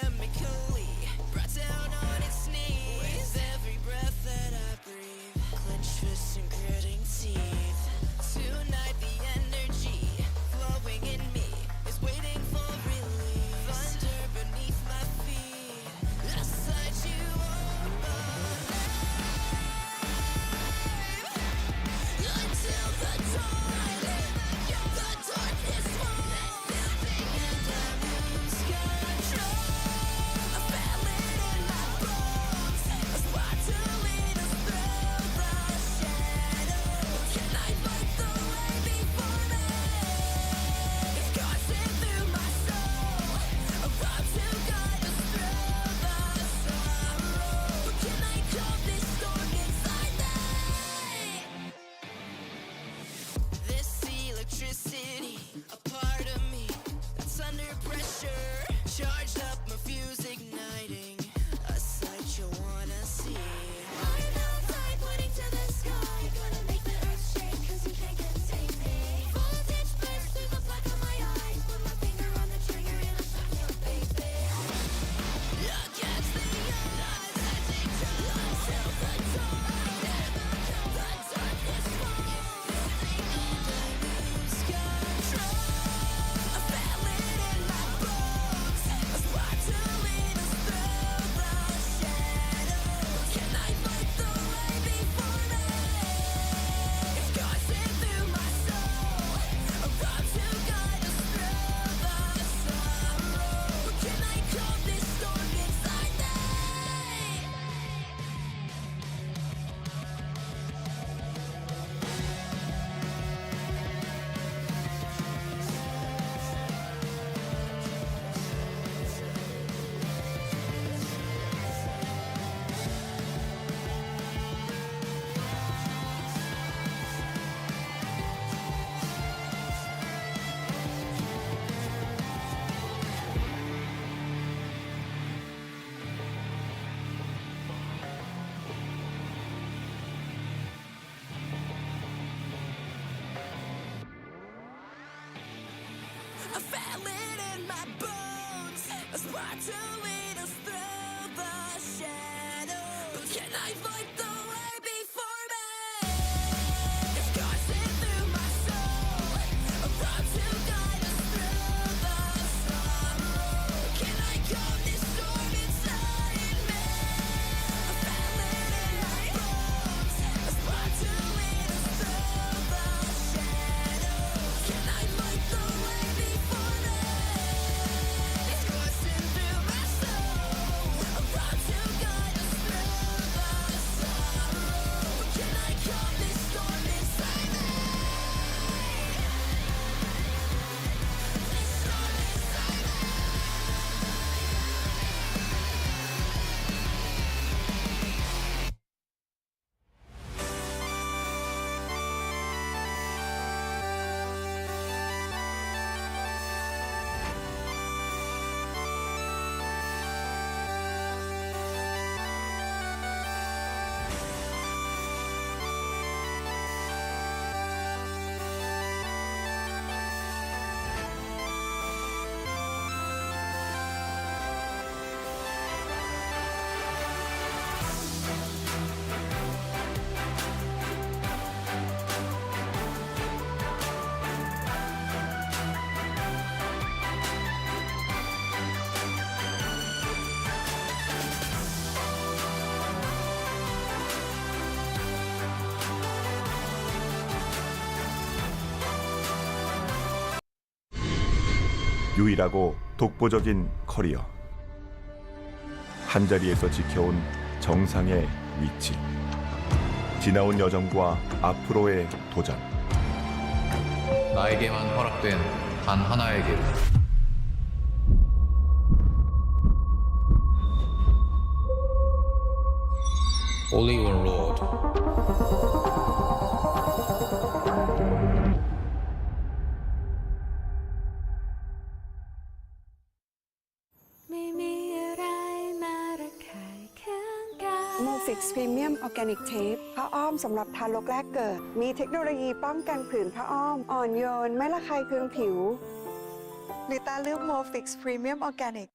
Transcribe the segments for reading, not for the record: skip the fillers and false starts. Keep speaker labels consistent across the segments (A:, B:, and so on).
A: chemically brought down on its knees. With every breath that I breathe, clenched fists and gritting teeth. Tonight the energy flowing in me is waiting for relief. Thunder beneath my feet, I sight you on alive until the dawn. The darkness falls and I lose control. I feel it in my bones, a sparkle in us through the shadow. Can I fight the way before me? It's coursing through my soul, a road to guide us through the sorrow. But can I calm this storm inside me? This electricity, a part of me that's under pressure, charged up, my fuse igniting, a sight you wanna see. I'm outside pointing to the sky, gonna make the earth shake 'cause you can't contain me. Voltage bursts through the black of my eyes, put my finger on the trigger and I'm shocked, you baby. Against the odds, until the dawn, the darkness falls and I lose control. I feel it in my bones, a sparkle in us through the shadow. Can I fight the way before me? It's coursing through my soul, a road to guide us through the sorrow. But can I calm this storm inside me? I feel it in my bones, a sparkle in us through the shadow. But can I fight the way before me? It's coursing through my soul, a road to guide us through the sorrow. Can I calm this storm inside me? I feel it in my bones, a sparkle in us through the shadow. Can I fight the way before me? It's coursing through my soul, a road to guide us through the sorrow. But can I calm this storm inside me? This storm inside me.
B: 유일하고 독보적인 커리어. 한자리에서 지켜온 정상의 위치. 지나온 여정과 앞으로의 도전.
C: 나에게만 허락된 단 하나의 길. Only one road.
D: Fix Premium Organic Tape ผ้าอ้อมสำหรับทารกแรกเกิดมีเทคโนโลยีป้องกันผื่นผ้าอ้อมอ่อนโยนไม่ระคายเคืองผิวลิต้าเลือก Fix Premium Organic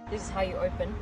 E: This is how you open.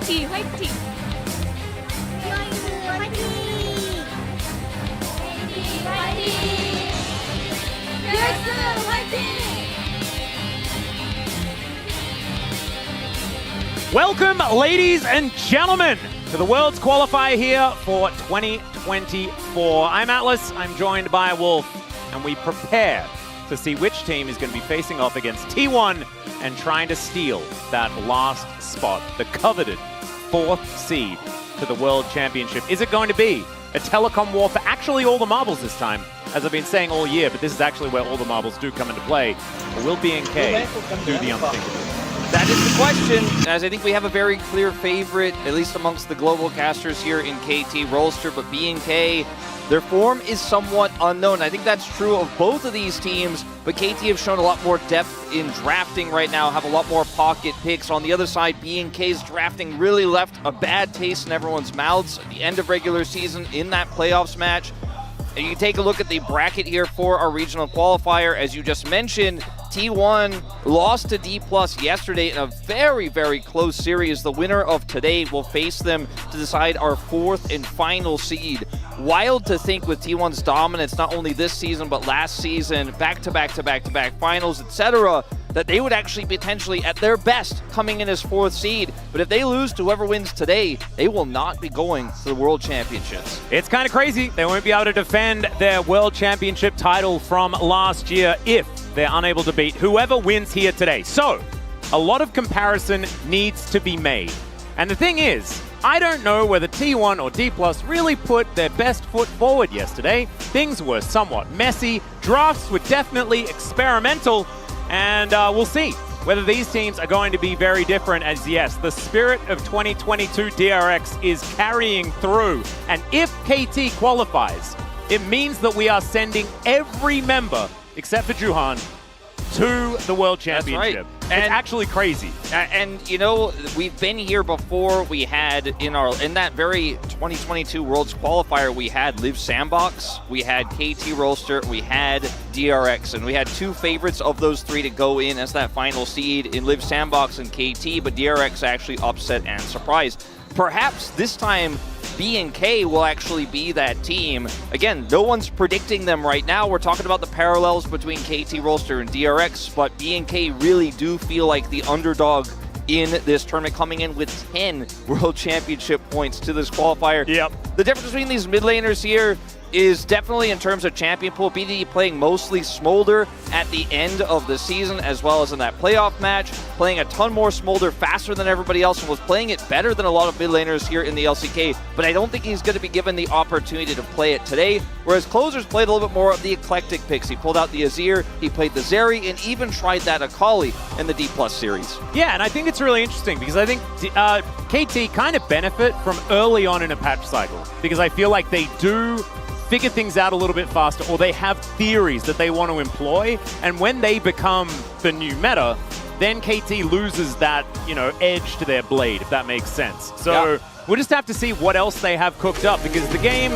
E: KT 화이팅!
F: Welcome, ladies and gentlemen, to the World's Qualifier here for 2024. I'm Atlas, I'm joined by Wolf, and we prepare to see which team is going to be facing off against T1 and trying to steal that last spot, the coveted 4th seed to the World Championship. Is it going to be a telecom war for actually all the marbles this time, as I've been saying all year, but this is actually where all the marbles do come into play? Or will B&K do the unthinkable?
G: That is the question, as I think we have a very clear favorite, at least amongst the global casters here in KT Rolster, but B&K, their form is somewhat unknown. I think that's true of both of these teams, but KT have shown a lot more depth in drafting right now, have a lot more pocket picks. On the other side, B&K's drafting really left a bad taste in everyone's mouths at the end of regular season in that playoffs match. And you can take a look at the bracket here for our regional qualifier. As you just mentioned, T1 lost to D+ yesterday in a very, very close series. The winner of today will face them to decide our 4th and final seed. Wild to think with T1's dominance, not only this season, but last season, back-to-back finals, etc., that they would actually potentially, at their best, coming in as 4th seed. But if they lose to whoever wins today, they will not be going to the World Championships.
F: It's kind of crazy. They won't be able to defend their World Championship title from last year if they're unable to beat whoever wins here today. So, a lot of comparison needs to be made. And the thing is, I don't know whether T1 or D+ really put their best foot forward yesterday. Things were somewhat messy. Drafts were definitely experimental. And we'll see whether these teams are going to be very different, as yes, the spirit of 2022 DRX is carrying through. And if KT qualifies, it means that we are sending every member, except for Juhan, to the World Championship.
G: That's right.
F: It's
G: And
F: actually crazy.
G: And you know, we've been here before. We had in that very 2022 Worlds qualifier, we had Live Sandbox, we had KT Rolster, we had DRX, and we had 2 favorites of those 3 to go in as that final seed in Live Sandbox and KT, but DRX actually upset and surprised. Perhaps this time B&K will actually be that team. Again, no one's predicting them right now. We're talking about the parallels between KT Rolster and DRX, but B&K really do feel like the underdog in this tournament, coming in with 10 World Championship points to this qualifier.
F: Yep.
G: The difference between these mid laners here is definitely in terms of champion pool. BDD playing mostly Smolder at the end of the season, as well as in that playoff match, playing a ton more Smolder faster than everybody else, and was playing it better than a lot of mid laners here in the LCK, but I don't think he's going to be given the opportunity to play it today, whereas Closers played a little bit more of the eclectic picks. He pulled out the Azir, he played the Zeri, and even tried that Akali in the D+ series.
F: Yeah, and I think it's really interesting because I think KT kind of benefit from early on in a patch cycle, because I feel like they do figure things out a little bit faster, or they have theories that they want to employ, and when they become the new meta, then KT loses that, edge to their blade, if that makes sense. So
G: yeah.
F: We'll just have to see what else they have cooked up, because the game,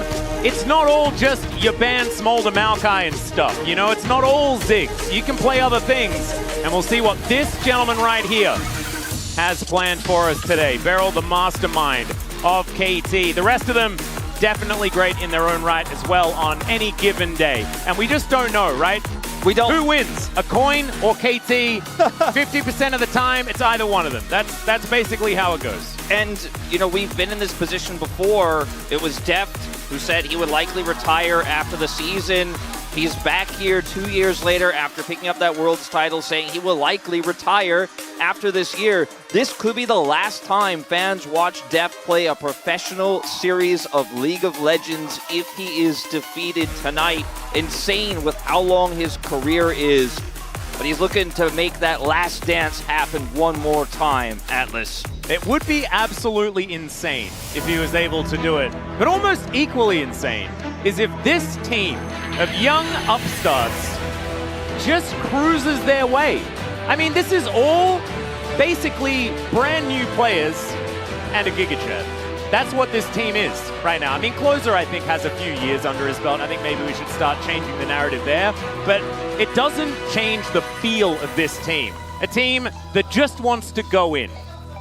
F: it's not all just your ban Smolder Maokai and stuff, it's not all Ziggs. You can play other things, and we'll see what this gentleman right here has planned for us today. Beryl, the mastermind of KT. The rest of them, definitely great in their own right as well on any given day. And we just don't know, right?
G: We don't.
F: Who wins, a coin or KT? 50% of the time, it's either one of them. That's basically how it goes.
G: And, we've been in this position before. It was Deft who said he would likely retire after the season. He's back here 2 years later after picking up that Worlds title, saying he will likely retire after this year. This could be the last time fans watch Deft play a professional series of League of Legends if he is defeated tonight. Insane with how long his career is. But he's looking to make that last dance happen one more time, Atlas.
F: It would be absolutely insane if he was able to do it. But almost equally insane is if this team of young upstarts just cruises their way. I mean, this is all basically brand new players and a Giga Chat. That's what this team is right now. I mean, Closer, I think, has a few years under his belt. I think maybe we should start changing the narrative there. But it doesn't change the feel of this team. A team that just wants to go in,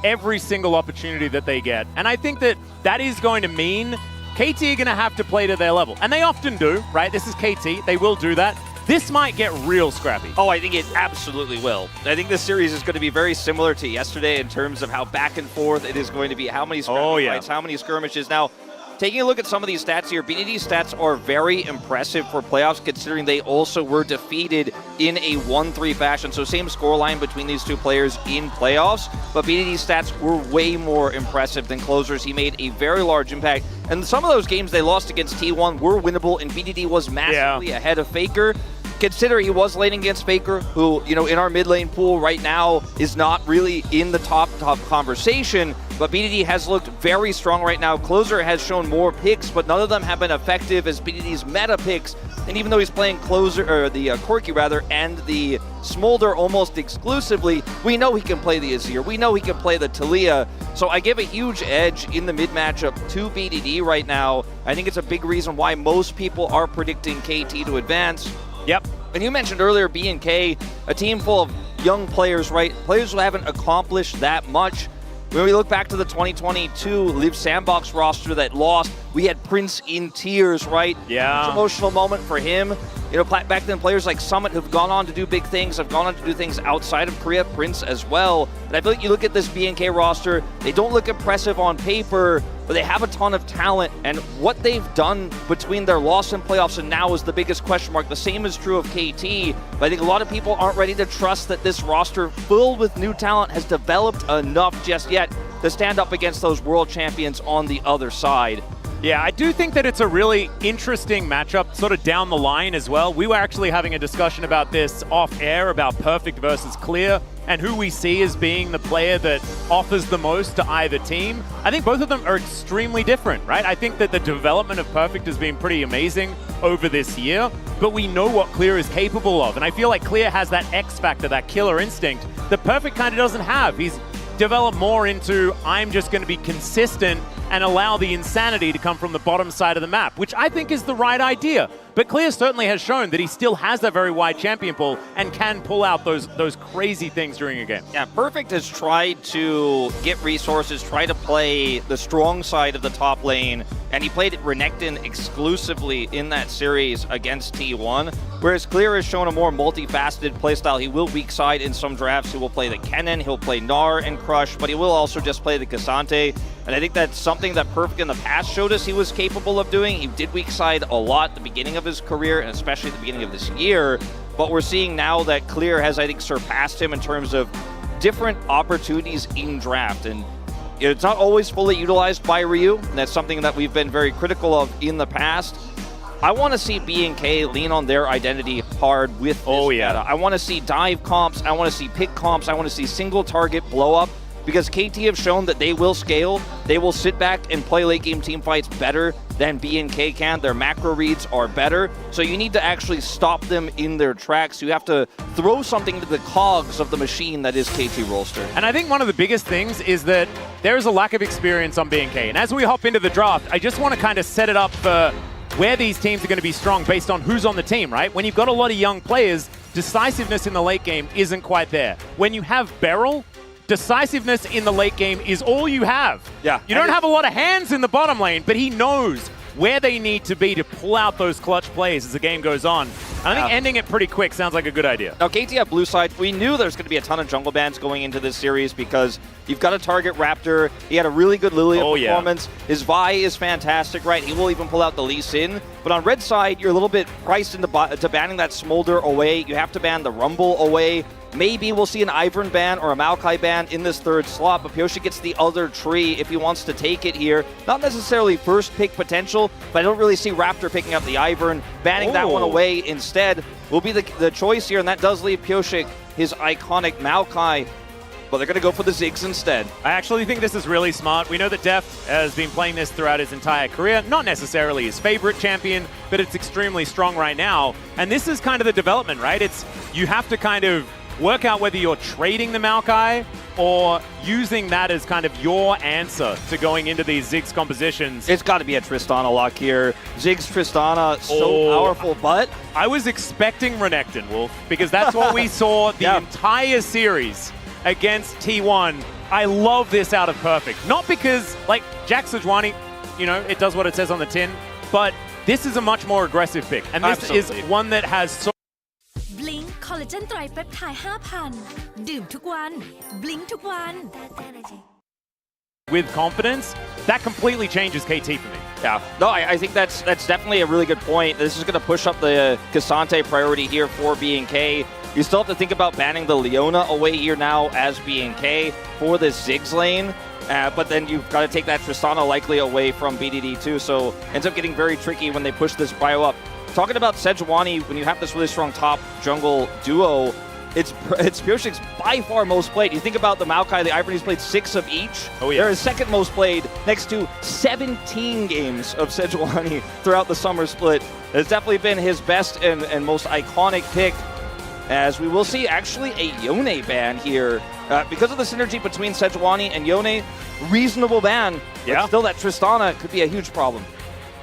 F: every single opportunity that they get. And I think that that is going to mean KT are going to have to play to their level. And they often do, right? This is KT. They will do that. This might get real scrappy.
G: Oh, I think it absolutely will. I think this series is going to be very similar to yesterday in terms of how back and forth it is going to be, how many fights, how many skirmishes. Now, taking a look at some of these stats here, BDD's stats are very impressive for playoffs considering they also were defeated in a 1-3 fashion. So same scoreline between these two players in playoffs, but BDD's stats were way more impressive than Closer's. He made a very large impact. And some of those games they lost against T1 were winnable, and BDD was massively ahead of Faker. Consider he was laning against Faker, who, you know, in our mid lane pool right now is not really in the top conversation, but BDD has looked very strong right now. Closer has shown more picks, but none of them have been effective as BDD's meta picks. And even though he's playing Closer, or the Corki rather, and the Smolder almost exclusively, we know he can play the Azir. We know he can play the Talia. So I give a huge edge in the mid matchup to BDD right now. I think it's a big reason why most people are predicting KT to advance.
F: Yep.
G: And you mentioned earlier B&K, a team full of young players, right? Players who haven't accomplished that much. When we look back to the 2022 Live Sandbox roster that lost, we had Prince in tears, right?
F: Yeah.
G: It's an emotional moment for him. You know, back then players like Summit have gone on to do big things, have gone on to do things outside of Korea, Prince as well. And I feel like you look at this B&K roster, they don't look impressive on paper, but they have a ton of talent, and what they've done between their loss in playoffs and now is the biggest question mark. The same is true of KT, but I think a lot of people aren't ready to trust that this roster filled with new talent has developed enough just yet to stand up against those world champions on the other side.
F: Yeah, I do think that it's a really interesting matchup sort of down the line as well. We were actually having a discussion about this off air about Perfect versus Clear and who we see as being the player that offers the most to either team. I think both of them are extremely different, right? I think that the development of Perfect has been pretty amazing over this year, but we know what Clear is capable of. And I feel like Clear has that X factor, that killer instinct that Perfect kind of doesn't have. He's develop more into, I'm just going to be consistent and allow the insanity to come from the bottom side of the map, which I think is the right idea. But Clear certainly has shown that he still has that very wide champion pool and can pull out those crazy things during a game.
G: Yeah, Perfect has tried to get resources, try to play the strong side of the top lane, and he played Renekton exclusively in that series against T1, whereas Clear has shown a more multifaceted playstyle. He will weak side in some drafts, he will play the Kennen, he'll play Gnar and Crush, but he will also just play the Cassante. And I think that's something that Perfect in the past showed us he was capable of doing. He did weak side a lot at the beginning of his career, and especially at the beginning of this year. But we're seeing now that Clear has, I think, surpassed him in terms of different opportunities in draft. And it's not always fully utilized by Ryu, and that's something that we've been very critical of in the past. I want to see B&K lean on their identity hard with this meta. I want to see dive comps, I want to see pick comps, I want to see single target blow up. Because KT have shown that they will scale, they will sit back and play late game team fights better than B&K can. Their macro reads are better, so you need to actually stop them in their tracks. You have to throw something to the cogs of the machine that is KT Rolster.
F: And I think one of the biggest things is that there is a lack of experience on B&K. And as we hop into the draft, I just want to kind of set it up for where these teams are going to be strong based on who's on the team, right? When you've got a lot of young players, decisiveness in the late game isn't quite there. When you have Beryl, decisiveness in the late game is all you have.
G: Yeah.
F: You don't have a lot of hands in the bottom lane, but he knows where they need to be to pull out those clutch plays as the game goes on. I think ending it pretty quick sounds like a good idea.
G: Now, KT at blue side, we knew there's going to be a ton of jungle bans going into this series because you've got to target Raptor. He had a really good Lilia performance. His Vi is fantastic, right? He will even pull out the Lee Sin. But on red side, you're a little bit priced into banning that Smolder away. You have to ban the Rumble away. Maybe we'll see an Ivern ban or a Maokai ban in this third slot, but Pyosha gets the other tree if he wants to take it here. Not necessarily first pick potential, but I don't really see Raptor picking up the Ivern. Banning that one away instead will be the choice here, and that does leave Pyosha his iconic Maokai, but they're going to go for the Ziggs instead.
F: I actually think this is really smart. We know that Def has been playing this throughout his entire career. Not necessarily his favorite champion, but it's extremely strong right now. And this is kind of the development, right? It's you have to kind of work out whether you're trading the Maokai or using that as kind of your answer to going into these Ziggs compositions.
G: It's got to be a Tristana lock here. Ziggs Tristana, so powerful, but
F: I was expecting Renekton, Wolf, because that's what we saw the entire series against T1. I love this out of Perfect. Not because, like, Jack Sejuani, you know, it does what it says on the tin, but this is a much more aggressive pick. And this
G: Absolutely.
F: is one that has so
E: Blink คอลลาเจนไตรเปปไทด์ 5,000 ดื่มทุกวัน Blink ทุกวัน
F: with confidence, that completely changes KT for me.
G: Yeah, no, I think that's definitely a really good point. This is going to push up the Cassante priority here for B&K. You still have to think about banning the Leona away here now as B&K for this Ziggs lane. But then you've got to take that Tristana likely away from BDD too, so ends up getting very tricky when they push this bio up. Talking about Sejuani, when you have this really strong top jungle duo, it's Pureshik's by far most played. You think about the Maokai, the Ivory's played 6 of each.
F: Oh, yeah.
G: They're his second most played next to 17 games of Sejuani throughout the summer split. It's definitely been his best and most iconic pick, as we will see actually a Yone ban here. Because of the synergy between Sejuani and Yone, reasonable ban.
F: Yeah.
G: But still, that Tristana could be a huge problem.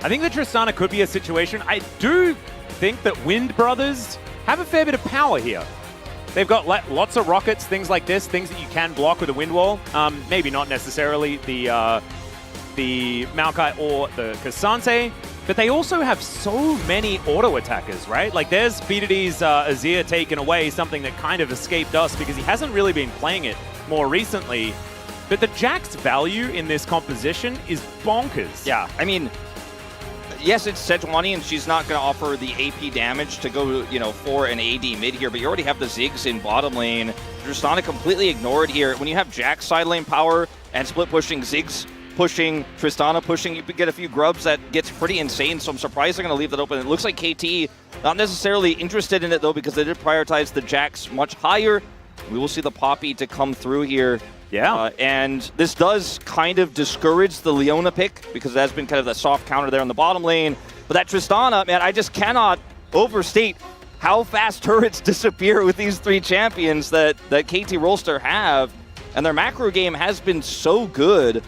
F: I think that Tristana could be a situation. I do think that Wind Brothers have a fair bit of power here. They've got lots of rockets, things like this, things that you can block with a wind wall. Maybe not necessarily the Maokai or the Cassante, but they also have so many auto attackers, right? Like there's BDD's Azir taken away, something that kind of escaped us because he hasn't really been playing it more recently. But the Jack's value in this composition is bonkers.
G: Yeah, I mean, yes, it's Sejuani, and she's not going to offer the AP damage to go, you know, for an AD mid here, but you already have the Ziggs in bottom lane. Tristana completely ignored here. When you have Jack's side lane power and split pushing, Ziggs pushing, Tristana pushing, you could get a few grubs that gets pretty insane, so I'm surprised they're going to leave that open. It looks like KT not necessarily interested in it, though, because they did prioritize the Jacks much higher. We will see the Poppy to come through here.
F: Yeah.
G: And this does kind of discourage the Leona pick because it has been kind of the soft counter there in the bottom lane. But that Tristana, man, I just cannot overstate how fast turrets disappear with these 3 champions that KT Rolster have. And their macro game has been so good.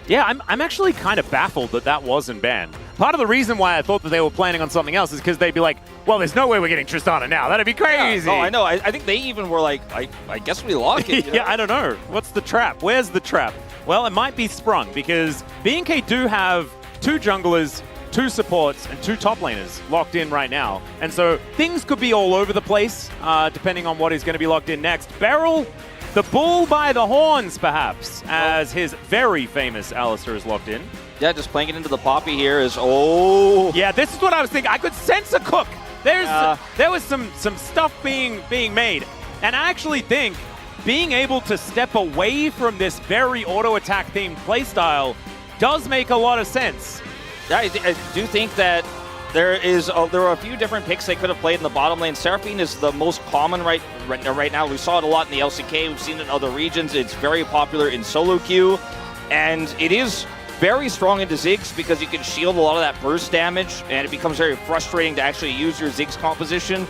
F: Yeah, I'm actually kind of baffled that that wasn't banned. Part of the reason why I thought that they were planning on something else is because they'd be like, well, there's no way we're getting Tristana now. That'd be crazy.
G: Yeah, no, I know. I think they even were like, I guess we lock it. You know?
F: Yeah, I don't know. What's the trap? Where's the trap? Well, it might be sprung because B&K do have 2 junglers, 2 supports, and 2 top laners locked in right now. And so things could be all over the place, depending on what is going to be locked in next. Beryl, the bull by the horns, perhaps, as his very famous Alistair is locked in.
G: Yeah, just playing it into the Poppy here is, oh.
F: Yeah, this is what I was thinking. I could sense a cook. There was some stuff being made. And I actually think being able to step away from this very auto-attack themed playstyle does make a lot of sense.
G: Yeah, I do think that there are a few different picks they could have played in the bottom lane. Seraphine is the most common right now. We saw it a lot in the LCK. We've seen it in other regions. It's very popular in solo queue. And it is very strong into Ziggs because you can shield a lot of that burst damage, and it becomes very frustrating to actually use your Ziggs composition.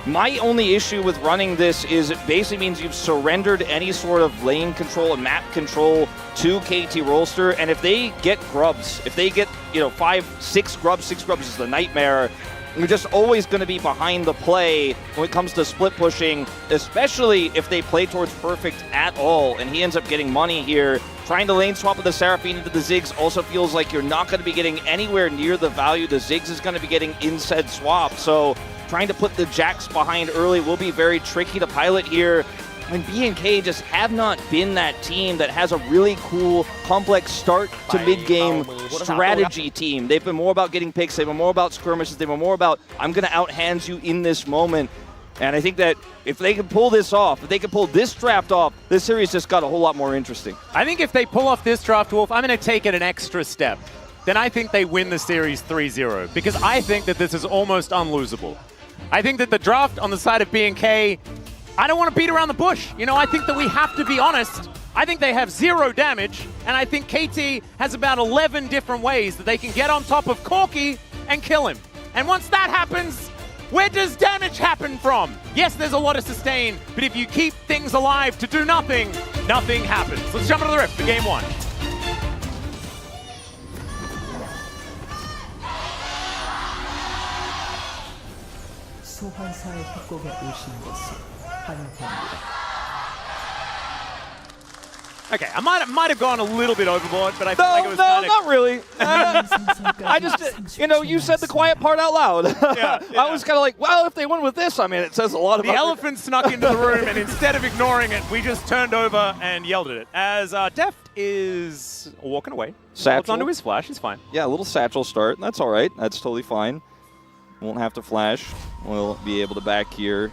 G: My only issue with running this is it basically means you've surrendered any sort of lane control and map control to KT Rolster, and if they get grubs, if they get, 5, 6 grubs, 6 grubs is the nightmare. You're just always going to be behind the play when it comes to split pushing, especially if they play towards Perfect at all, and he ends up getting money here. Trying to lane swap with the Seraphine into the Ziggs also feels like you're not going to be getting anywhere near the value the Ziggs is going to be getting in said swap. So trying to put the Jacks behind early will be very tricky to pilot here. And B&K just have not been that team that has a really cool, complex start to mid-game strategy team. They've been more about getting picks. They've been more about skirmishes. They've been more about, I'm going to out-hands you in this moment. And I think that if they can pull this off, if they can pull this draft off, this series just got a whole lot more interesting.
F: I think if they pull off this draft, Wolf, I'm going to take it an extra step. Then I think they win the series 3-0 because I think that this is almost unlosable. I think that the draft on the side of B&K, I don't want to beat around the bush. I think that we have to be honest. I think they have 0 damage, and I think KT has about 11 different ways that they can get on top of Corki and kill him. And once that happens, where does damage happen from? Yes, there's a lot of sustain, but if you keep things alive to do nothing, nothing happens. Let's jump into the rift for game 1. Okay, I might have gone a little bit overboard, but I feel like it was
G: No,
F: kind of...
G: not really. I just, you said the quiet part out loud.
F: Yeah.
G: I was kind of like, well, if they win with this, I mean, it says a lot about
F: The elephant snuck into the room, and instead of ignoring it, we just turned over and yelled at it. As Deft is walking away.
G: Satchel.
F: Holds onto his flash, he's fine.
G: Yeah, a little satchel start. That's all right. That's totally fine. Won't have to flash. We'll be able to back here.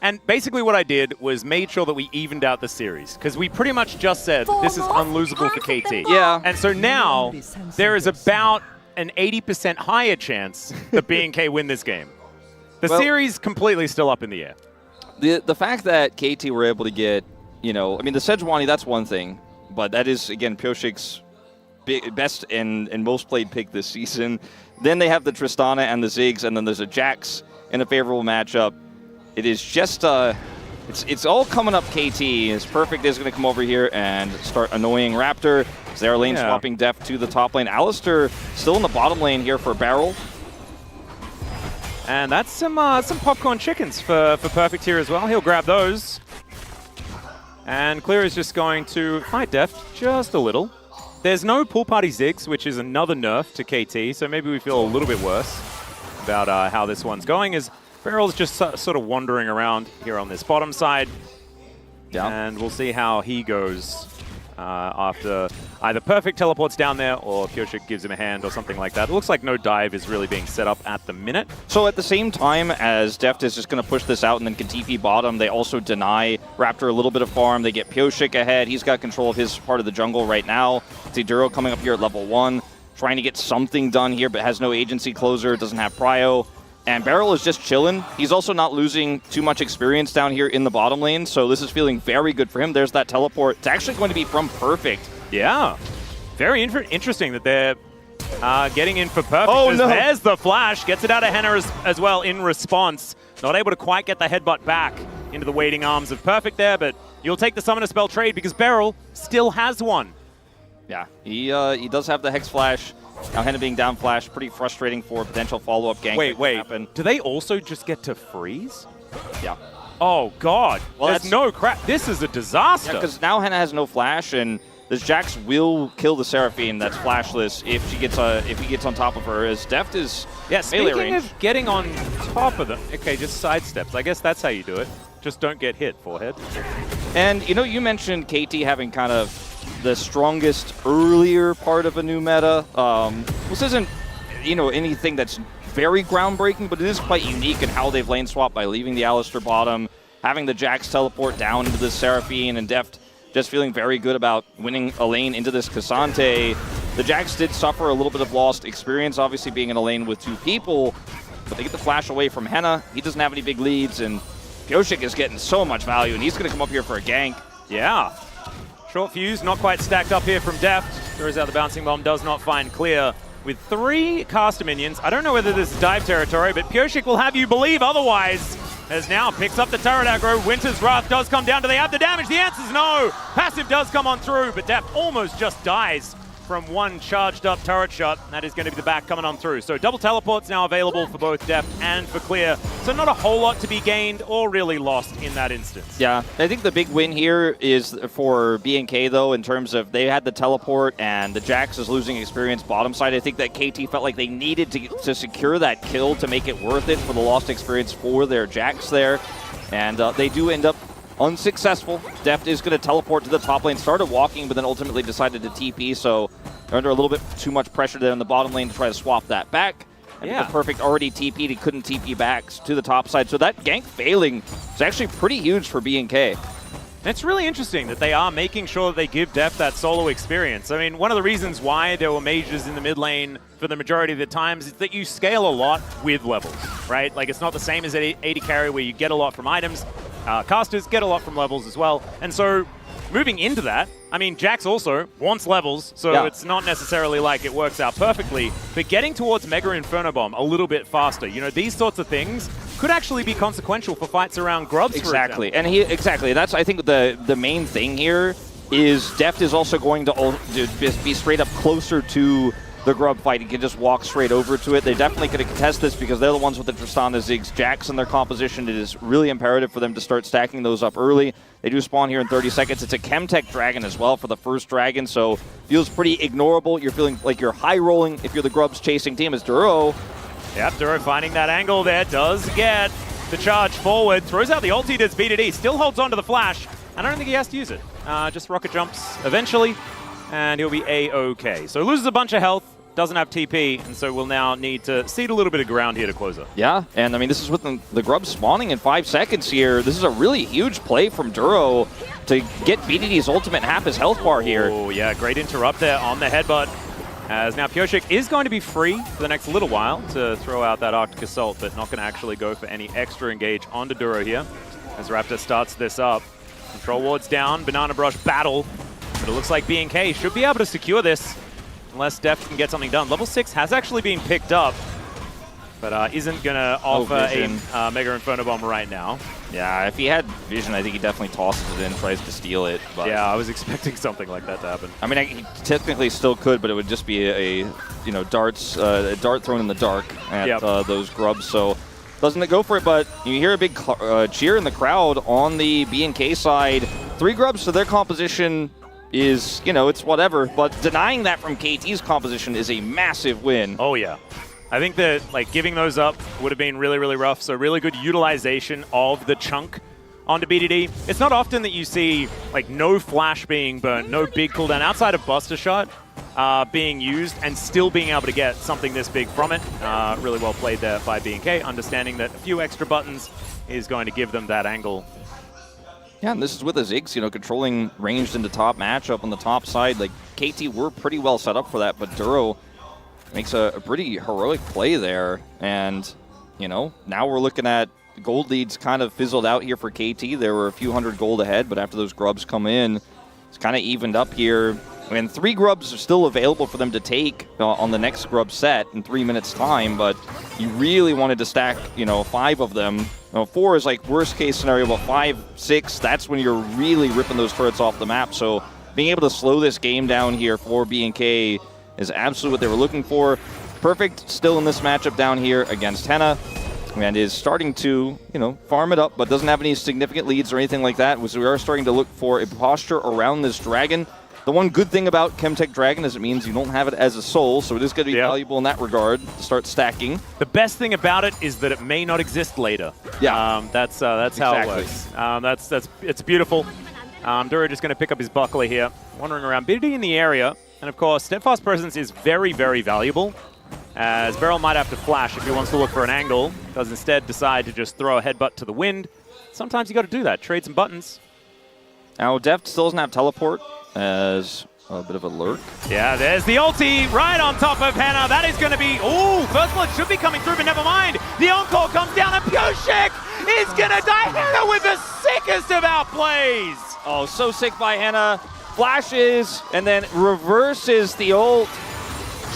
F: And basically what I did was made sure that we evened out the series, because we pretty much just said this is unlosable for KT.
G: Yeah.
F: And so now there is about an 80% higher chance that B&K win this game. The series completely still up in the air.
G: The fact that KT were able to get, I mean, the Sejuani, that's one thing, but that is, again, Pyoshik's best and most played pick this season. Then they have the Tristana and the Ziggs, and then there's a Jax in a favorable matchup. It is just, it's all coming up KT. As Perfect is going to come over here and start annoying Raptor. Their lane swapping Deft to the top lane. Alistair still in the bottom lane here for Barrel.
F: And that's some popcorn chickens for Perfect here as well. He'll grab those. And Clear is just going to fight Deft just a little. There's no pool party Ziggs, which is another nerf to KT, so maybe we feel a little bit worse about how this one's going. As Barrel's just sort of wandering around here on this bottom side.
G: Yeah.
F: And we'll see how he goes after either Perfect teleports down there or Pyoshik gives him a hand or something like that. It looks like no dive is really being set up at the minute.
G: So at the same time as Deft is just going to push this out and then can TP bottom, they also deny Raptor a little bit of farm. They get Pyoshik ahead. He's got control of his part of the jungle right now. Tiduro coming up here at level 1, trying to get something done here, but has no agency closer, doesn't have prio. And Barrel is just chilling. He's also not losing too much experience down here in the bottom lane, so this is feeling very good for him. There's that teleport. It's actually going to be from Perfect.
F: Yeah. Very interesting that they're getting in for Perfect.
G: Oh, no.
F: There's the flash. Gets it out of Henna as well in response. Not able to quite get the headbutt back into the waiting arms of Perfect there, but you'll take the Summoner Spell trade because Barrel still has one.
G: Yeah, he does have the Hex Flash. Now Henna being down flash, pretty frustrating for a potential follow-up gank.
F: Wait.
G: Happen.
F: Do they also just get to freeze?
G: Yeah.
F: Oh, God.
G: Well,
F: there's no crap. This is a disaster.
G: Yeah, because now Henna has no flash, and this Jax will kill the Seraphine that's flashless if he gets on top of her. As Deft is melee
F: speaking
G: range.
F: of getting on top of them, okay, just sidesteps. I guess that's how you do it. Just don't get hit, forehead.
G: And, you mentioned KT having kind of the strongest earlier part of a new meta. This isn't, anything that's very groundbreaking, but it is quite unique in how they've lane swapped by leaving the Alistair bottom, having the Jax teleport down into the Seraphine, and Deft just feeling very good about winning a lane into this Cassante. The Jax did suffer a little bit of lost experience, obviously being in a lane with 2 people, but they get the flash away from Henna. He doesn't have any big leads, and Pyoshik is getting so much value, and he's going to come up here for a gank.
F: Yeah. Short fuse, not quite stacked up here from Deft. Throws out the bouncing bomb, does not find Clear. With 3 caster minions, I don't know whether this is dive territory, but Pyoshik will have you believe otherwise. As now picks up the turret aggro. Winter's Wrath does come down. Do they have the damage? The answer's no. Passive does come on through, but Deft almost just dies from one charged up turret shot. That is going to be the back coming on through. So double teleports now available for both Deft and for Clear. So not a whole lot to be gained or really lost in that instance.
G: Yeah, I think the big win here is for B&K though, in terms of they had the teleport and the Jax is losing experience bottom side. I think that KT felt like they needed to secure that kill to make it worth it for the lost experience for their Jax there. And they do end up unsuccessful. Deft is going to teleport to the top lane, started walking, but then ultimately decided to TP, so they're under a little bit too much pressure there in the bottom lane to try to swap that back. And the Perfect already TP'd, he couldn't TP back to the top side, so that gank failing is actually pretty huge for B&K.
F: It's really interesting that they are making sure that they give Deft that solo experience. I mean, one of the reasons why there were mages in the mid lane for the majority of the times is that you scale a lot with levels, right? Like, it's not the same as 80 carry where you get a lot from items. Casters get a lot from levels as well. And so moving into that, I mean, Jax also wants levels, so it's not necessarily like it works out perfectly. But getting towards Mega Inferno Bomb a little bit faster, these sorts of things could actually be consequential for fights around Grubs,
G: Exactly. And that's, I think, the main thing here is Deft is also going to be straight up closer to the Grub fight and can just walk straight over to it. They definitely could contest this because they're the ones with the Tristana, Ziggs, Jax in their composition. It is really imperative for them to start stacking those up early. They do spawn here in 30 seconds. It's a Chemtech Dragon as well for the first Dragon, so feels pretty ignorable. You're feeling like you're high rolling if you're the Grub's chasing team as Duro.
F: Yep, Duro finding that angle there, does get the charge forward, throws out the ulti, does BDD, still holds on to the flash. I don't think he has to use it. Just rocket jumps eventually, and he'll be A-OK. So loses a bunch of health, doesn't have TP, and so we'll now need to cede a little bit of ground here to close it.
G: Yeah, and I mean, this is with the Grub spawning in 5 seconds here. This is a really huge play from Duro to get BDD's ultimate half his health bar here.
F: Oh, yeah, great interrupt there on the headbutt. As now Pyosik is going to be free for the next little while to throw out that Arctic Assault, but not going to actually go for any extra engage onto Duro here. As Raptor starts this up. Control ward's down, Banana Brush battle, but it looks like B&K should be able to secure this unless Deft can get something done. Level 6 has actually been picked up, but isn't going to offer a Mega Inferno Bomb right now.
G: Yeah, if he had vision, I think he definitely tosses it in, tries to steal it. But
F: yeah, I was expecting something like that to happen.
G: I mean, he technically still could, but it would just be a dart thrown in the dark at those Grubs. So doesn't it go for it? But you hear a big cheer in the crowd on the B&K side. 3 Grubs to their composition is, it's whatever. But denying that from KT's composition is a massive win.
F: Oh yeah. I think that giving those up would have been really, really rough. So really good utilization of the chunk onto BDD. It's not often that you see no flash being burnt, no big cooldown outside of Buster Shot being used and still being able to get something this big from it. Really well played there by B&K, understanding that a few extra buttons is going to give them that angle.
G: Yeah, and this is with the Ziggs, controlling ranged into top matchup on the top side. KT were pretty well set up for that, but Duro makes a pretty heroic play there. And, now we're looking at gold leads kind of fizzled out here for KT. There were a few hundred gold ahead, but after those Grubs come in, it's kind of evened up here. And 3 Grubs are still available for them to take on the next Grub set in 3 minutes time, but you really wanted to stack, 5 of them. 4 is worst case scenario, but 5, 6, that's when you're really ripping those turrets off the map. So being able to slow this game down here for B&K is absolutely what they were looking for. Perfect still in this matchup down here against Henna, and is starting to, farm it up, but doesn't have any significant leads or anything like that. So we are starting to look for a posture around this Dragon. The one good thing about Chemtech Dragon is it means you don't have it as a soul, so it is going to be valuable in that regard to start stacking.
F: The best thing about it is that it may not exist later.
G: Yeah,
F: that's how it works. It's beautiful. Duro just going to pick up his buckler here, wandering around, BDD in the area. And of course, Steadfast Presence is very, very valuable, as Beryl might have to flash if he wants to look for an angle, does instead decide to just throw a headbutt to the wind. Sometimes you got to do that, trade some buttons.
G: Now, Deft still doesn't have teleport, as a bit of a lurk.
F: Yeah, there's the ulti right on top of Henna. That is going to be, first blood should be coming through, but never mind. The encore comes down, and Pyosik is going to die. Henna with the sickest of outplays.
G: Oh, so sick by Henna. Flashes, and then reverses the ult,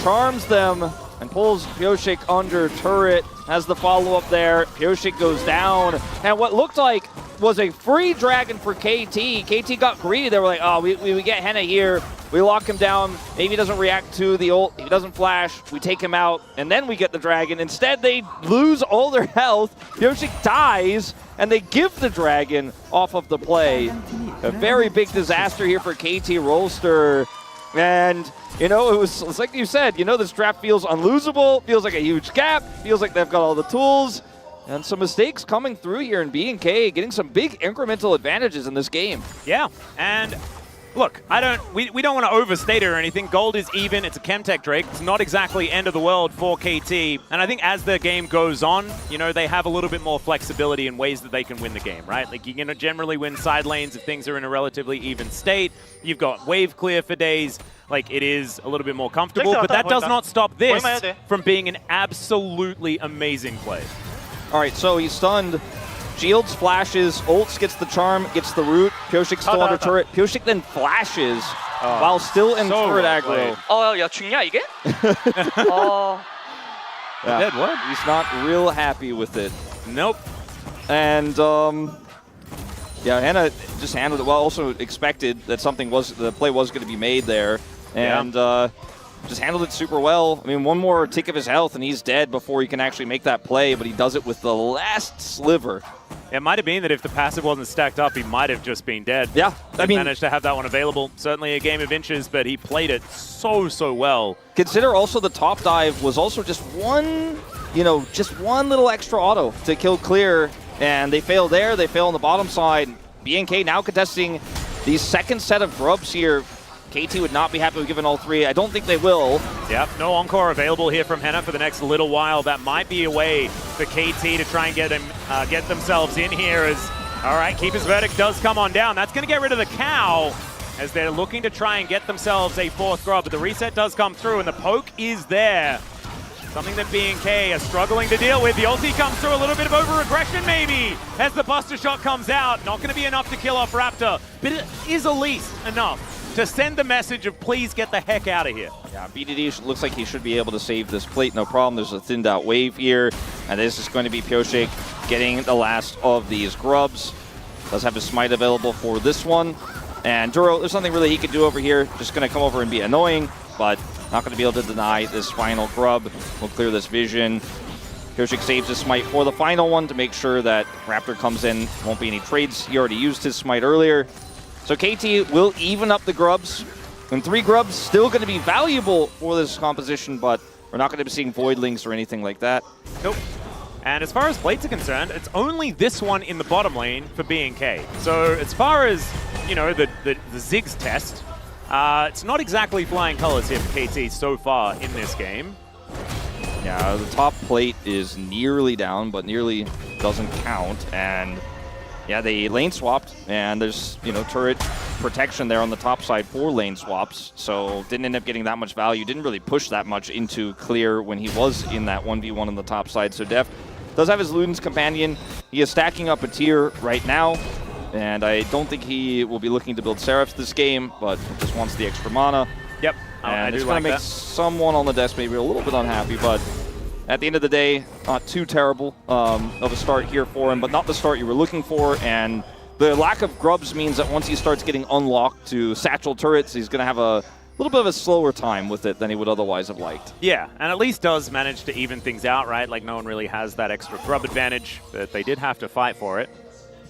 G: charms them, and pulls Pyosik under turret. Has the follow-up there. Pyosik goes down, and what looked like was a free Dragon for KT. KT got greedy. They were like, oh, we get Henna here. We lock him down. Maybe he doesn't react to the ult. He doesn't flash. We take him out, and then we get the Dragon. Instead, they lose all their health. Pyosik dies, and they give the Dragon off of the play. A very big disaster here for KT Rolster. And, it's like you said, this draft feels unlosable, feels like a huge gap, feels like they've got all the tools. And some mistakes coming through here in B&K, getting some big incremental advantages in this game.
F: Yeah, and look, we don't want to overstate it or anything. Gold is even, it's a Chemtech Drake. It's not exactly end of the world for KT. And I think as the game goes on, they have a little bit more flexibility in ways that they can win the game, right? You're going to generally win side lanes if things are in a relatively even state. You've got wave clear for days. It is a little bit more comfortable, but that does not stop this from being an absolutely amazing play.
G: All right, so he's stunned. Shields, flashes, ults, gets the charm, gets the root. Pyosik's still under turret. Pyosik then flashes while still in turret aggro.
H: 야, 죽냐, 이게?
G: Dead what? He's not real happy with it.
F: Nope.
G: And, Henna just handled it well. Also expected that the play was going to be made there. And just handled it super well. I mean, one more tick of his health and he's dead before he can actually make that play, but he does it with the last sliver.
F: It might have been that if the passive wasn't stacked up, he might have just been dead.
G: Yeah, I mean,
F: managed to have that one available. Certainly a game of inches, but he played it so well.
G: Consider also the top dive was also just one, just one little extra auto to kill clear, and they fail there, they fail on the bottom side. BNK now contesting the second set of grubs here. KT would not be happy with giving all three. I don't think they will.
F: Yep, no encore available here from Henna for the next little while. That might be a way for KT to try and get themselves in here as, all right, Keeper's Verdict does come on down. That's going to get rid of the cow as they're looking to try and get themselves a fourth grub, but the reset does come through and the poke is there. Something that BNK are struggling to deal with. The ulti comes through, a little bit of over-aggression maybe as the Buster Shot comes out. Not going to be enough to kill off Raptor, but it is at least enough to send the message of please get the heck out of here.
G: Yeah, BDD looks like he should be able to save this plate, no problem. There's a thinned out wave here, and this is going to be Pioshik getting the last of these grubs. Does have his smite available for this one. And Duro, there's nothing really he can do over here. Just going to come over and be annoying, but not going to be able to deny this final grub. We'll clear this vision. Pioshik saves his smite for the final one to make sure that Raptor comes in. Won't be any trades. He already used his smite earlier. So KT will even up the grubs. And 3 grubs still going to be valuable for this composition, but we're not going to be seeing Voidlings or anything like that.
F: Nope. And as far as plates are concerned, it's only this one in the bottom lane for BNK. So as far as, the Ziggs test, it's not exactly flying colors here for KT so far in this game.
G: Yeah, the top plate is nearly down, but nearly doesn't count. And yeah, they lane swapped, and there's, turret protection there on the top side for lane swaps, so didn't end up getting that much value. Didn't really push that much into clear when he was in that 1v1 on the top side. So Def does have his Luden's Companion. He is stacking up a tier right now, and I don't think he will be looking to build Seraphs this game, but just wants the extra mana.
F: Yep,
G: and it's
F: going
G: to make someone on the desk maybe a little bit unhappy, but at the end of the day, not too terrible of a start here for him, but not the start you were looking for. And the lack of grubs means that once he starts getting unlocked to satchel turrets, he's going to have a little bit of a slower time with it than he would otherwise have liked.
F: Yeah, and at least does manage to even things out, right? Like no one really has that extra grub advantage, but they did have to fight for it.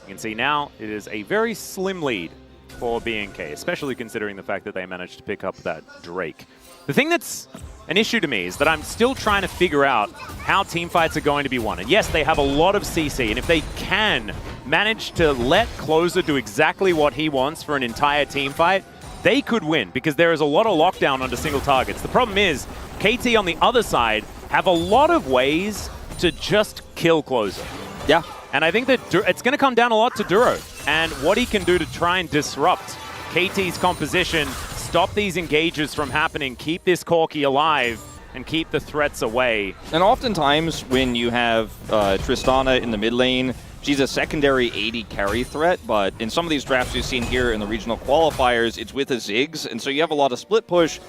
F: You can see now it is a very slim lead for BNK, especially considering the fact that they managed to pick up that Drake. The thing that's an issue to me is that I'm still trying to figure out how teamfights are going to be won. And yes, they have a lot of CC, and if they can manage to let Closer do exactly what he wants for an entire teamfight, they could win, because there is a lot of lockdown onto single targets. The problem is, KT on the other side have a lot of ways to just kill Closer.
G: Yeah.
F: And I think that it's going to come down a lot to Duro and what he can do to try and disrupt KT's composition, stop these engages from happening, keep this Corki alive, and keep the threats away.
G: And oftentimes when you have Tristana in the mid lane, she's a secondary 80 carry threat, but in some of these drafts you've seen here in the regional qualifiers, it's with a Ziggs, and so you have a lot of split push.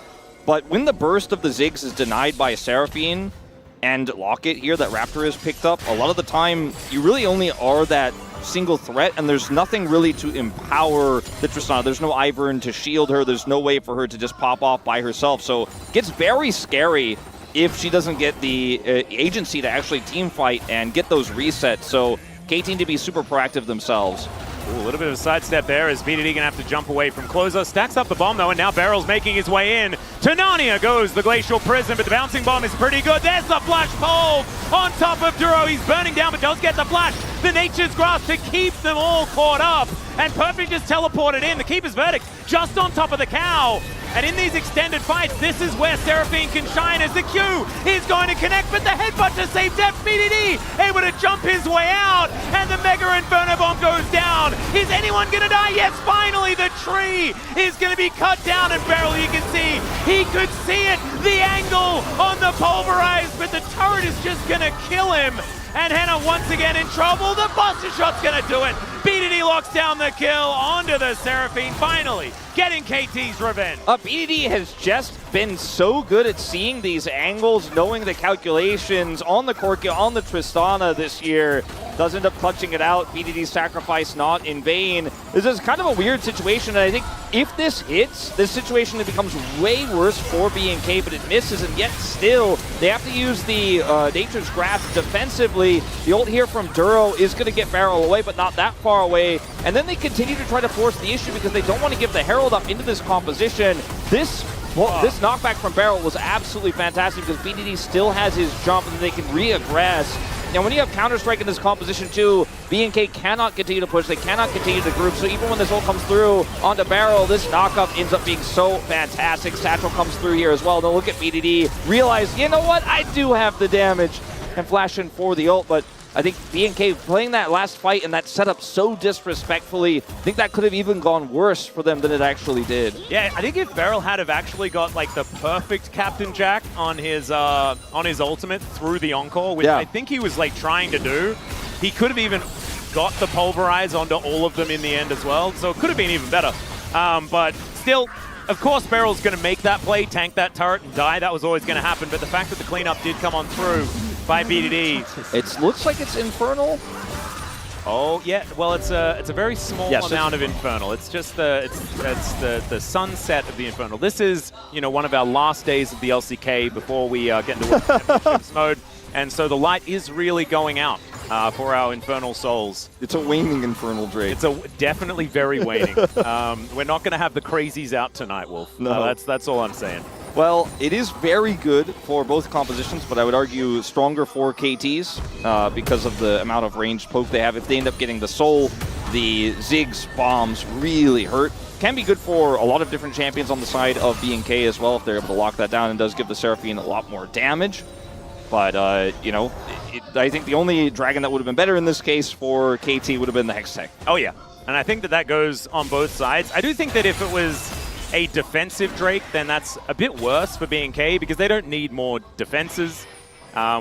G: But when the burst of the Ziggs is denied by a Seraphine and Locket here that Raptor has picked up, a lot of the time you really only are that single threat, and there's nothing really to empower the Tristana. There's no Ivern to shield her. There's no way for her to just pop off by herself. So it gets very scary if she doesn't get the agency to actually team fight and get those resets. So KT need to be super proactive themselves.
F: Ooh, a little bit of a sidestep there as BDD going to have to jump away from Closer. Stacks up the bomb though, and now Barrel's making his way in. To Narnia goes the Glacial Prison, but the bouncing bomb is pretty good. There's the flash pole on top of Duro. He's burning down, but does get the flash. The Nature's Grasp to keep them all caught up. And Perfect just teleported in. The Keeper's Verdict just on top of the cow. And in these extended fights, this is where Seraphine can shine as the Q is going to connect, but the headbutt to save Def. BDD able to jump his way out, and the Mega Inferno Bomb goes down. Is anyone going to die? Yes, finally the tree is going to be cut down, and Barrel, you can see, he could see it, the angle on the Pulverize, but the turret is just going to kill him. And Henna once again in trouble. The Buster Shot's going to do it. BDD locks down the kill onto the Seraphine, finally getting KT's revenge.
G: BDD has just been so good at seeing these angles, knowing the calculations on the Corki, on the Tristana this year, does end up clutching it out. BDD's sacrifice not in vain. This is kind of a weird situation, and I think if this hits, this situation becomes way worse for BNK, but it misses, and yet still, they have to use the Nature's Grasp defensively. The ult here from Duro is going to get Barrel away, but not that far away. And then they continue to try to force the issue because they don't want to give the Herald up into this composition. This knockback from Barrel was absolutely fantastic because BDD still has his jump and they can re-aggress. Now, when you have Counter-Strike in this composition too, BNK cannot continue to push, they cannot continue to group, so even when this ult comes through onto Barrel, this knockup ends up being so fantastic. Satchel comes through here as well. They'll look at BDD, realize, you know what, I do have the damage, and flash in for the ult, but I think BNK playing that last fight and that setup so disrespectfully, I think that could have even gone worse for them than it actually did.
F: Yeah, I think if Beryl had have actually got like the perfect Captain Jack on his ultimate through the Encore, which I think he was like trying to do, he could have even got the Pulverize onto all of them in the end as well, so it could have been even better. But still, of course, Beryl's going to make that play, tank that turret, and die. That was always going to happen, but the fact that the cleanup did come on through by BDD.
G: It looks like it's Infernal.
F: Oh yeah, well it's a very small amount of Infernal. It's just the sunset of the Infernal. This is, you know, one of our last days of the LCK before we get into World Championships mode, and so the light is really going out for our Infernal souls.
G: It's a waning Infernal Drake.
F: It's definitely very waning. We're not going to have the crazies out tonight, Wolf.
G: No,
F: that's all I'm saying.
G: Well, it is very good for both compositions, but I would argue stronger for KTs because of the amount of ranged poke they have. If they end up getting the Soul, the Ziggs bombs really hurt. Can be good for a lot of different champions on the side of BNK as well if they're able to lock that down, and does give the Seraphine a lot more damage. But, you know, I think the only dragon that would have been better in this case for KT would have been the Hextech.
F: Oh, yeah. And I think that goes on both sides. I do think that if it was a defensive Drake, then that's a bit worse for BNK because they don't need more defenses.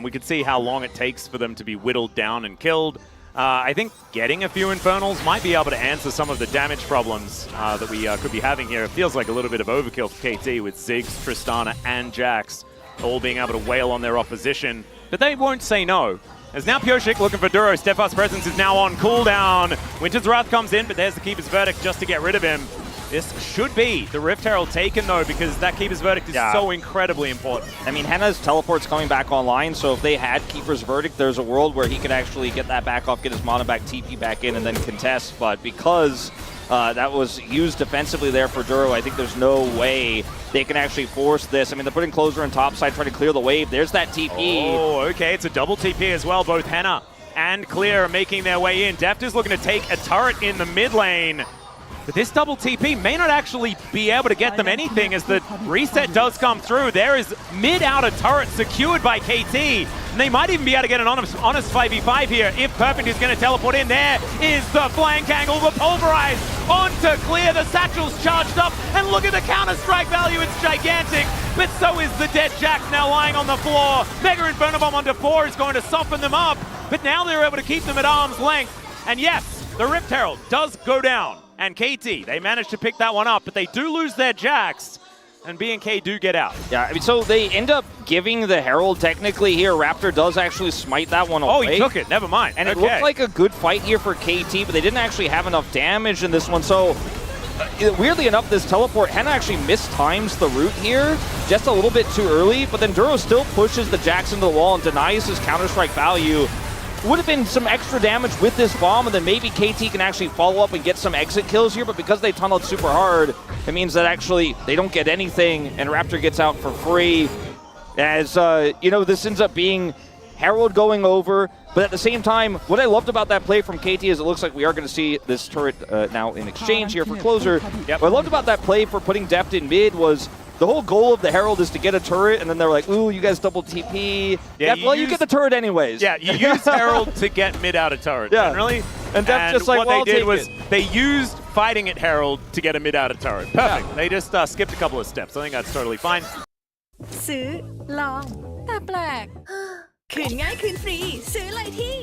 F: We could see how long it takes for them to be whittled down and killed. I think getting a few Infernals might be able to answer some of the damage problems that we could be having here. It feels like a little bit of overkill for KT with Ziggs, Tristana, and Jax all being able to wail on their opposition. But they won't say no. As now Pioshik looking for Duro. Steadfast Presence is now on cooldown. Winter's Wrath comes in, but there's the Keeper's Verdict just to get rid of him. This should be the Rift Herald taken, though, because that Keeper's Verdict is so incredibly important.
G: I mean, Henna's teleport's coming back online, so if they had Keeper's Verdict, there's a world where he could actually get that back off, get his mana back, TP back in, and then contest. But because that was used defensively there for Duro, I think there's no way they can actually force this. I mean, they're putting Closer in topside, trying to clear the wave. There's that TP.
F: Oh, okay, it's a double TP as well. Both Henna and Clear are making their way in. Deft is looking to take a turret in the mid lane. But this double TP may not actually be able to get them anything as the reset does come through. There is mid-outer turret secured by KT. And they might even be able to get an honest 5v5 here if Perfect is going to teleport in. There is the flank angle, the Pulverize onto Clear. The Satchel's charged up. And look at the counter-strike value. It's gigantic. But so is the dead Jax now lying on the floor. Mega Inferno Bomb onto 4 is going to soften them up. But now they're able to keep them at arm's length. And yes, the Rift Herald does go down. And KT, they managed to pick that one up, but they do lose their Jax, and BNK do get out.
G: Yeah, I mean, so they end up giving the Herald technically here. Raptor does actually smite that one away.
F: Oh, he took it. Never mind.
G: And it looked like a good fight here for KT, but they didn't actually have enough damage in this one. So, weirdly enough, this teleport, Henna actually mistimes the route here just a little bit too early, but then Duro still pushes the Jax into the wall and denies his Counter-Strike value. Would have been some extra damage with this bomb, and then maybe KT can actually follow up and get some exit kills here, but because they tunneled super hard, it means that actually they don't get anything, and Raptor gets out for free. As, you know, this ends up being Herald going over, but at the same time, what I loved about that play from KT is it looks like we are going to see this turret now in exchange here for Closer. What I loved about that play for putting Deft in mid was the whole goal of the Herald is to get a turret, and then they're like, ooh, you guys double TP. Yeah, well, you get the turret anyways.
F: Yeah, you use Herald to get mid out of turret, generally.
G: And Deft just like,
F: what they did was they used fighting at Herald to get a mid out of turret. Perfect. Yeah. They just skipped a couple of steps. I think that's totally fine.
E: ซื้อลองแต่แปลก คืนง่ายคืนฟรี ซื้อเลยที่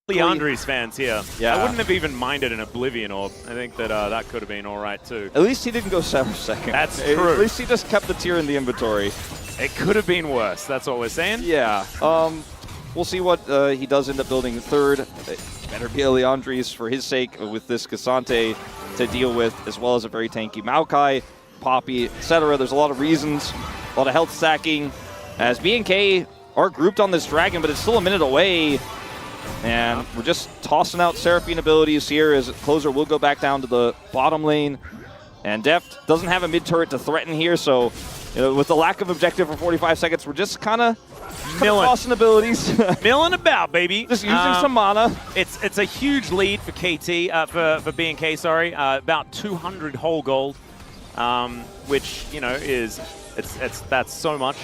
F: Leandri's fans here.
G: Yeah.
F: I wouldn't have even minded an Oblivion Orb. I think that that could have been all right too.
G: At least he didn't go 7 seconds.
F: That's true.
G: At least he just kept the tier in the inventory.
F: It could have been worse. That's what we're saying.
G: Yeah. we'll see what he does end up building third. It better be Leandres for his sake with this Cassante to deal with, as well as a very tanky Maokai, Poppy, etc. There's a lot of reasons, a lot of health stacking, as BNK are grouped on this dragon, but it's still a minute away. And we're just tossing out Seraphine abilities here as Closer will go back down to the bottom lane. And Deft doesn't have a mid-turret to threaten here, so with the lack of objective for 45 seconds, we're just kind of tossing abilities.
F: Milling about, baby.
G: Just using some mana.
F: It's a huge lead for KT, for BNK, sorry. About 200 whole gold, which, that's so much.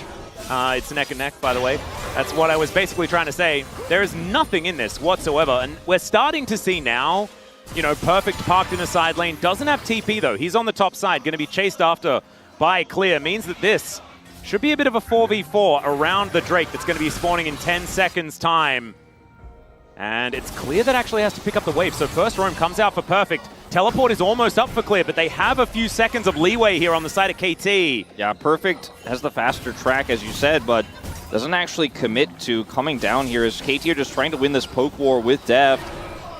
F: It's neck and neck, by the way. That's what I was basically trying to say. There is nothing in this whatsoever, and we're starting to see now, Perfect parked in a side lane. Doesn't have TP, though. He's on the top side, going to be chased after by Clear. Means that this should be a bit of a 4v4 around the Drake that's going to be spawning in 10 seconds' time. And it's Clear that actually has to pick up the wave. So first roam comes out for Perfect. Teleport is almost up for Clear, but they have a few seconds of leeway here on the side of KT.
G: Yeah, Perfect has the faster track, as you said, but doesn't actually commit to coming down here, as KT are just trying to win this poke war with Deft.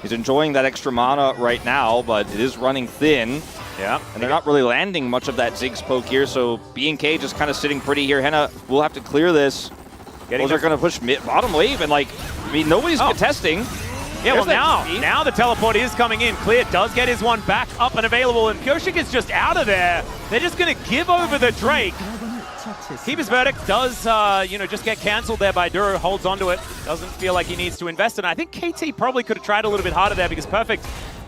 G: He's enjoying that extra mana right now, but it is running thin.
F: Yeah.
G: And they're not really landing much of that Ziggs poke here, so BNK just kind of sitting pretty here. Henna will have to clear this. Those are going to push bottom wave, and nobody's contesting.
F: Yeah, well now the teleport is coming in. Clear does get his one back up and available, and Pyosik is just out of there. They're just going to give over the Drake. Keeper's Verdict does, just get cancelled there by Duro, holds onto it. Doesn't feel like he needs to invest in it. I think KT probably could have tried a little bit harder there because Perfect,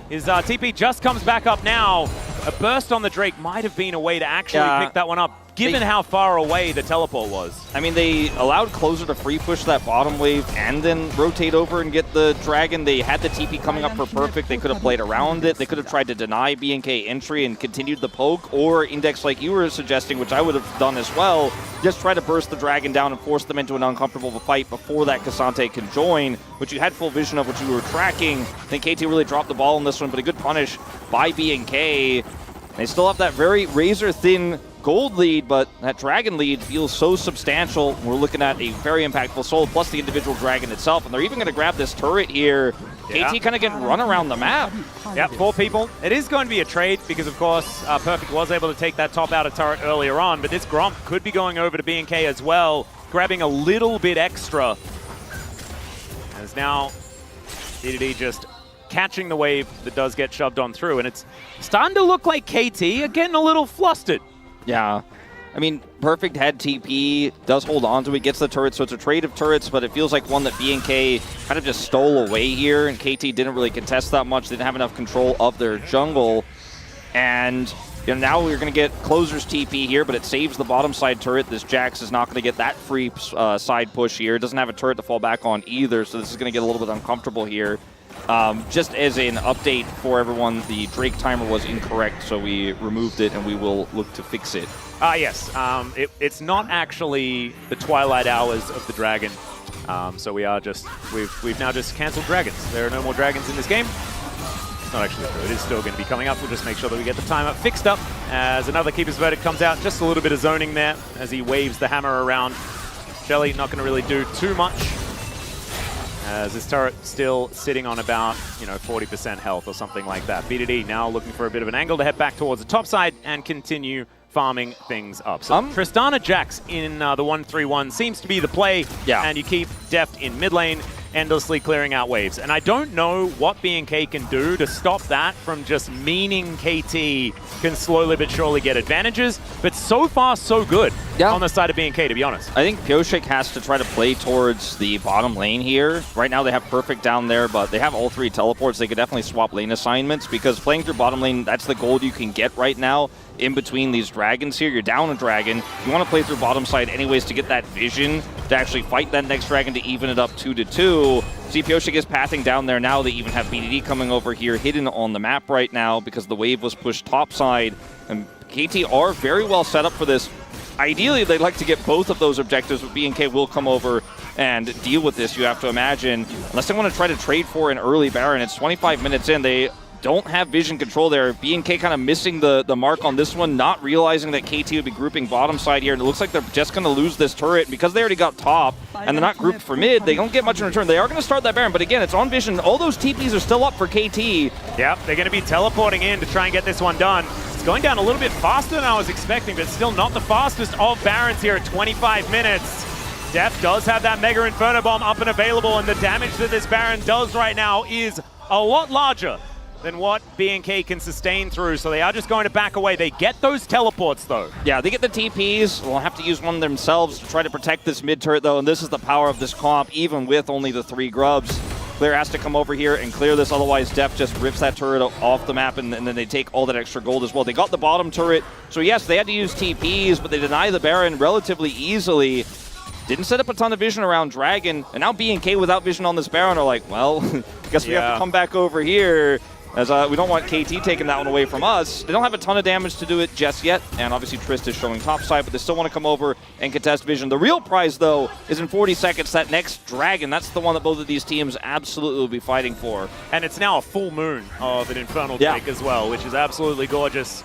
F: his TP just comes back up now. A burst on the Drake might have been a way to actually pick that one up, given how far away the teleport was. I mean, they allowed Closer to free push that bottom wave and then rotate over and get the dragon. They had the TP coming up for Perfect. They could have played around it. They could have tried to deny BNK entry and continued the poke, or Index like you were suggesting, which I would have done as well. Just try to burst the dragon down and force them into an uncomfortable fight before that Cassante can join, which you had full vision of, which you were tracking. I think KT really dropped the ball in this one, but a good punish by BNK. They still have that very razor-thin gold lead, but that dragon lead feels so substantial. We're looking at a very impactful soul, plus the individual dragon itself, and they're even going to grab this turret here. Yeah. KT kind of getting run around the map. Yep, 4 people. It is going to be a trade because, of course, Perfect was able to take that top outer turret earlier on, but this Gromp could be going over to BNK as well, grabbing a little bit extra. As now, DDD just catching the wave that does get shoved on through, and it's starting to look like KT are getting a little flustered.
G: Yeah. I mean, Perfect had TP, does hold on to it, gets the turret, so it's a trade of turrets, but it feels like one that BNK kind of just stole away here, and KT didn't really contest that much, didn't have enough control of their jungle. And now we're going to get Closer's TP here, but it saves the bottom side turret. This Jax is not going to get that free side push here. Doesn't have a turret to fall back on either, so this is going to get a little bit uncomfortable here. Just as an update for everyone, the Drake timer was incorrect, so we removed it and we will look to fix it.
F: Yes. It's not actually the twilight hours of the dragon. So we've now just cancelled dragons. There are no more dragons in this game. It's not actually true. It is still going to be coming up. We'll just make sure that we get the timer fixed up as another Keeper's Verdict comes out. Just a little bit of zoning there as he waves the hammer around. Shelly not going to really do too much, as this turret still sitting on about, 40% health or something like that. BDD now looking for a bit of an angle to head back towards the top side and continue farming things up. So Tristana Jax in the 1-3-1 seems to be the play, and you keep Deft in mid lane, endlessly clearing out waves. And I don't know what BNK can do to stop that from just meaning KT can slowly but surely get advantages, but so far so good on the side of BNK, to be honest.
G: I think Pyosik has to try to play towards the bottom lane here. Right now they have Perfect down there, but they have all 3 teleports. They could definitely swap lane assignments, because playing through bottom lane, that's the gold you can get right now. In between these dragons here, you're down a dragon. You want to play through bottom side anyways to get that vision to actually fight that next dragon to even it up 2-2. See, Pyosik is pathing down there now. They even have BDD coming over here, hidden on the map right now because the wave was pushed topside. And KT are very well set up for this. Ideally, they'd like to get both of those objectives, but BNK will come over and deal with this, you have to imagine. Unless they want to try to trade for an early Baron. It's 25 minutes in. They don't have vision control there. B&K kind of missing the mark on this one, not realizing that KT would be grouping bottom side here, and it looks like they're just going to lose this turret because they already got top, and they're not grouped for mid. They don't get much in return. They are going to start that Baron, but again, it's on vision. All those TPs are still up for KT.
F: Yep, they're going to be teleporting in to try and get this one done. It's going down a little bit faster than I was expecting, but still not the fastest of Barons here at 25 minutes. Deft does have that Mega Inferno Bomb up and available, and the damage that this Baron does right now is a lot larger than what B&K can sustain through, so they are just going to back away. They get those teleports, though.
G: Yeah, they get the TPs. We'll have to use one themselves to try to protect this mid turret, though, and this is the power of this comp, even with only the 3 grubs. Clear has to come over here and clear this, otherwise Def just rips that turret off the map, and then they take all that extra gold as well. They got the bottom turret, so yes, they had to use TPs, but they deny the Baron relatively easily. Didn't set up a ton of vision around Dragon, and now B&K without vision on this Baron are like, well, guess we have to come back over here, as we don't want KT taking that one away from us. They don't have a ton of damage to do it just yet, and obviously Trist is showing topside, but they still want to come over and contest vision. The real prize, though, is in 40 seconds, that next Dragon. That's the one that both of these teams absolutely will be fighting for.
F: And it's now a full moon of an Infernal take as well, which is absolutely gorgeous.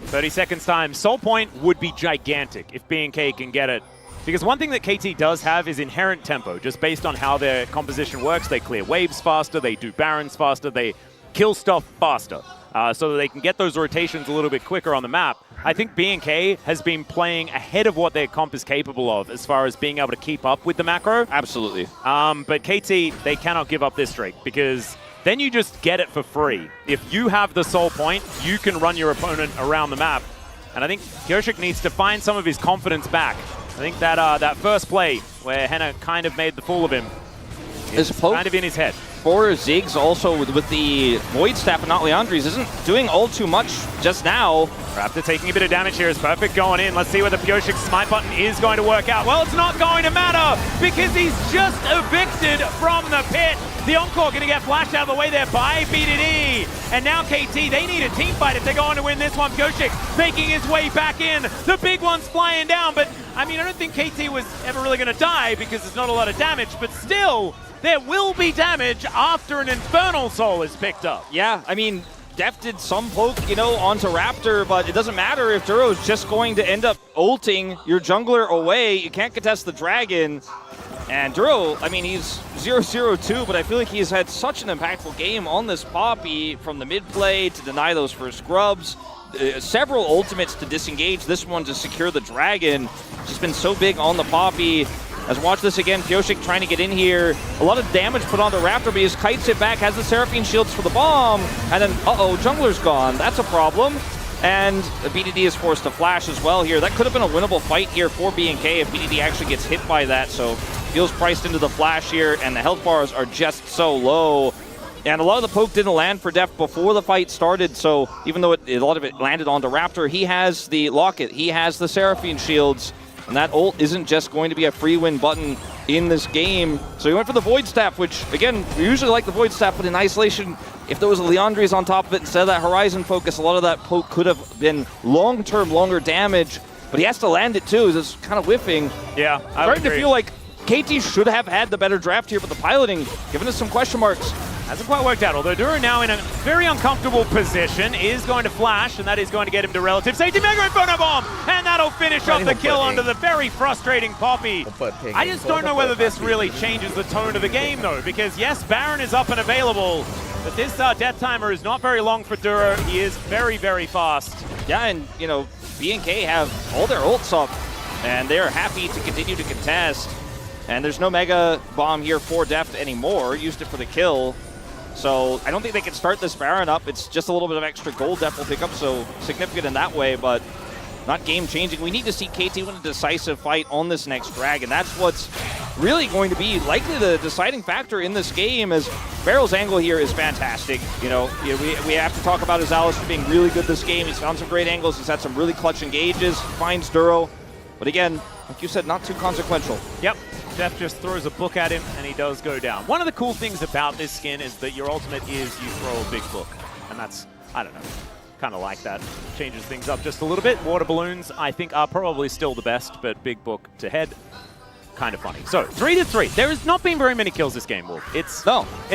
F: 30 seconds time. Soul Point would be gigantic if B&K can get it. Because one thing that KT does have is inherent tempo, just based on how their composition works. They clear waves faster, they do Barons faster, they kill stuff faster, so that they can get those rotations a little bit quicker on the map. I think B&K has been playing ahead of what their comp is capable of as far as being able to keep up with the macro.
G: Absolutely.
F: But KT, they cannot give up this streak, because then you just get it for free. If you have the Soul Point, you can run your opponent around the map. And I think Kyoshik needs to find some of his confidence back. I think that that first play where Henna kind of made the fool of him is kind of in his head.
G: For Ziggs also with the Void Staff and not Leandri's isn't doing all too much just now.
F: Raptor taking a bit of damage here is perfect going in. Let's see whether Pyoshik's smite button is going to work out. Well, it's not going to matter because he's just evicted from the pit. The Encore going to get flashed out of the way there by BDD. And now KT, they need a team fight if they're going to win this one. Pyoshik making his way back in. The big one's flying down, but I mean, I don't think KT was ever really going to die because there's not a lot of damage, but still, there will be damage after an Infernal Soul is picked up.
G: Yeah, I mean, Def did some poke, you know, onto Raptor, but it doesn't matter if Duro's just going to end up ulting your jungler away. You can't contest the Dragon. And Duro, I mean, he's 0-0-2, but I feel like he's had such an impactful game on this Poppy, from the mid play to deny those first grubs. Several ultimates to disengage, this one to secure the Dragon. Just been so big on the Poppy. As watch this again, Pyoshik trying to get in here. A lot of damage put onto Raptor, but he just kites it back, has the Seraphine shields for the bomb, and then, uh-oh, jungler's gone. That's a problem. And BDD is forced to flash as well here. That could have been a winnable fight here for B&K if BDD actually gets hit by that. So feels priced into the flash here, and the health bars are just so low. And a lot of the poke didn't land for Def before the fight started, so even though a lot of it landed onto Raptor, he has the Locket, he has the Seraphine shields, and that ult isn't just going to be a free win button in this game. So he went for the Void Staff, which, again, we usually like the Void Staff, but in isolation, if there was a Leandri's on top of it instead of that Horizon focus, a lot of that poke could have been long-term, longer damage, but he has to land it too, it's kind of whiffing.
F: Yeah, I
G: starting to feel like KT should have had the better draft here, but the piloting giving us some question marks.
F: Hasn't quite worked out, although Duro now in a very uncomfortable position is going to flash, and that is going to get him to relative safety. Mega Inferno Bomb, and that'll finish off the kill onto the very frustrating Poppy. I just don't know whether this really changes the tone of the game, though, because yes, Baron is up and available, but this death timer is not very long for Duro. He is very, very fast.
G: Yeah, and, you know, B&K have all their ults up, and they're happy to continue to contest. And there's no Mega Bomb here for Deft anymore. Used it for the kill. So I don't think they can start this Baron up. It's just a little bit of extra gold Deft will pick up, so significant in that way, but not game-changing. We need to see KT win a decisive fight on this next Dragon. That's what's really going to be likely the deciding factor in this game, as Barrel's angle here is fantastic. You know, we have to talk about his Alistair being really good this game. He's found some great angles. He's had some really clutch engages, finds Duro. But again, like you said, not too consequential.
F: Yep. Def just throws a book at him, and he does go down. One of the cool things about this skin is that your ultimate is you throw a big book. And that's, I don't know, kind of like that. Changes things up just a little bit. Water balloons, I think, are probably still the best, but big book to head. kind of funny. So 3-3. There has not been very many kills this game, Wolf. It's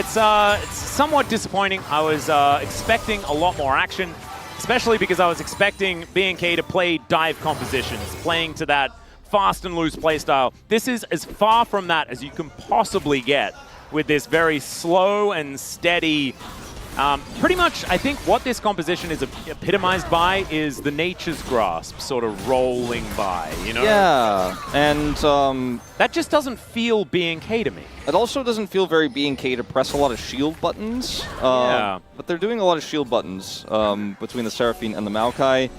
F: somewhat disappointing. I was expecting a lot more action, especially because I was expecting B&K to play dive compositions, playing to that fast and loose playstyle. This is as far from that as you can possibly get with this very slow and steady. Pretty much, I think what this composition is epitomized by is the nature's grasp sort of rolling by, you know?
G: Yeah, and
F: that just doesn't feel B&K to me.
G: It also doesn't feel very B&K to press a lot of shield buttons.
F: Yeah.
G: But they're doing a lot of shield buttons between the Seraphine and the Maokai,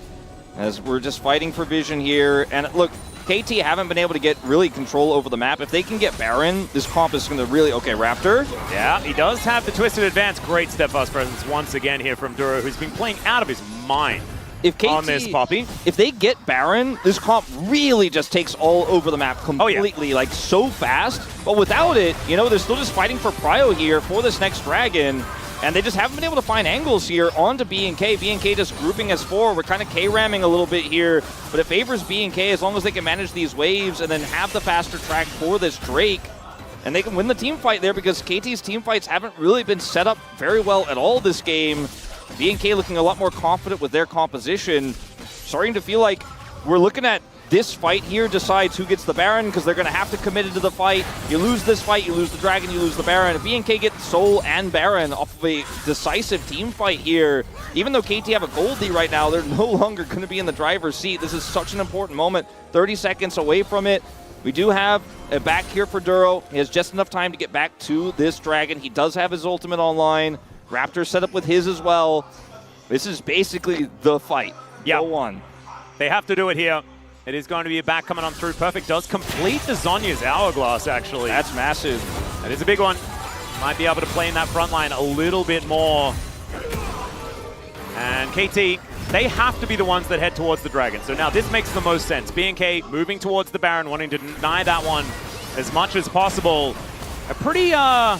G: as we're just fighting for vision here. And look, KT haven't been able to get really control over the map. If they can get Baron, this comp is going to really... Okay, Raptor.
F: Yeah, he does have the Twisted Advance. Great steadfast presence once again here from Duro, who's been playing out of his mind on this Poppy.
G: If they get Baron, this comp really just takes all over the map completely, like so fast. But without it, you know, they're still just fighting for Prio here for this next dragon. And they just haven't been able to find angles here onto B&K. B&K just grouping as 4. We're kind of K-ramming a little bit here, but it favors B&K as long as they can manage these waves and then have the faster track for this Drake. And they can win the team fight there because KT's team fights haven't really been set up very well at all this game. B&K looking a lot more confident with their composition. Starting to feel like we're looking at this fight here decides who gets the Baron because they're going to have to commit into the fight. You lose this fight, you lose the Dragon, you lose the Baron. If B&K get Soul and Baron off of a decisive team fight here, even though KT have a gold lead right now, they're no longer going to be in the driver's seat. This is such an important moment. 30 seconds away from it. We do have a back here for Duro. He has just enough time to get back to this Dragon. He does have his ultimate online. Raptor set up with his as well. This is basically the fight.
F: Yeah.
G: Go one.
F: They have to do it here. It is going to be a back coming on through. Perfect does complete the Zonya's Hourglass, actually.
G: That's massive.
F: That is a big one. Might be able to play in that front line a little bit more. And KT, they have to be the ones that head towards the Dragon. So now this makes the most sense. B&K moving towards the Baron, wanting to deny that one as much as possible. A pretty, I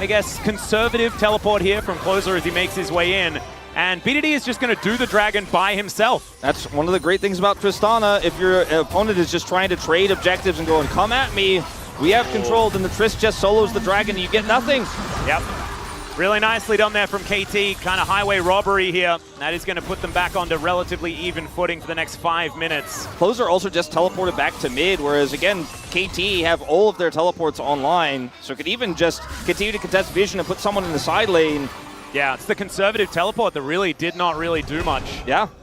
F: guess, conservative teleport here from Closer as he makes his way in. And BDD is just going to do the Dragon by himself.
G: That's one of the great things about Tristana. If your opponent is just trying to trade objectives and going, come at me, we have control, then the Trist just solos the Dragon and you get nothing.
F: Yep. Really nicely done there from KT. Kind of highway robbery here. That is going to put them back onto relatively even footing for the next 5 minutes.
G: Closer also just teleported back to mid, whereas again, KT have all of their teleports online, so could even just continue to contest vision and put someone in the side lane.
F: Yeah, it's the conservative teleport that really did not really do much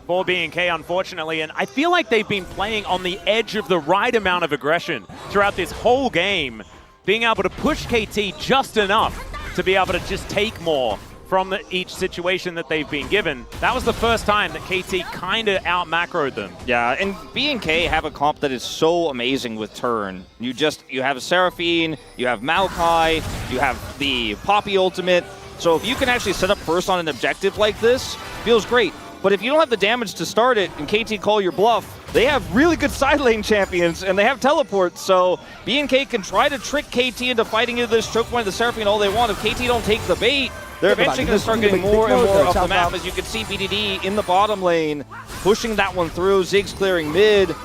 F: for B&K, unfortunately. And I feel like they've been playing on the edge of the right amount of aggression throughout this whole game, being able to push KT just enough to be able to just take more from each situation that they've been given. That was the first time that KT kind of out-macroed them.
G: Yeah, and B&K have a comp that is so amazing with turn. You have a Seraphine, you have Maokai, you have the Poppy ultimate. So if you can actually set up first on an objective like this, feels great. But if you don't have the damage to start it and KT call your bluff, they have really good side lane champions and they have teleports. So B&K can try to trick KT into fighting into this choke point of the Seraphine all they want. If KT don't take the bait, they're eventually going to start getting more and more off the map. As you can see, BDD in the bottom lane, pushing that one through. Ziggs clearing mid.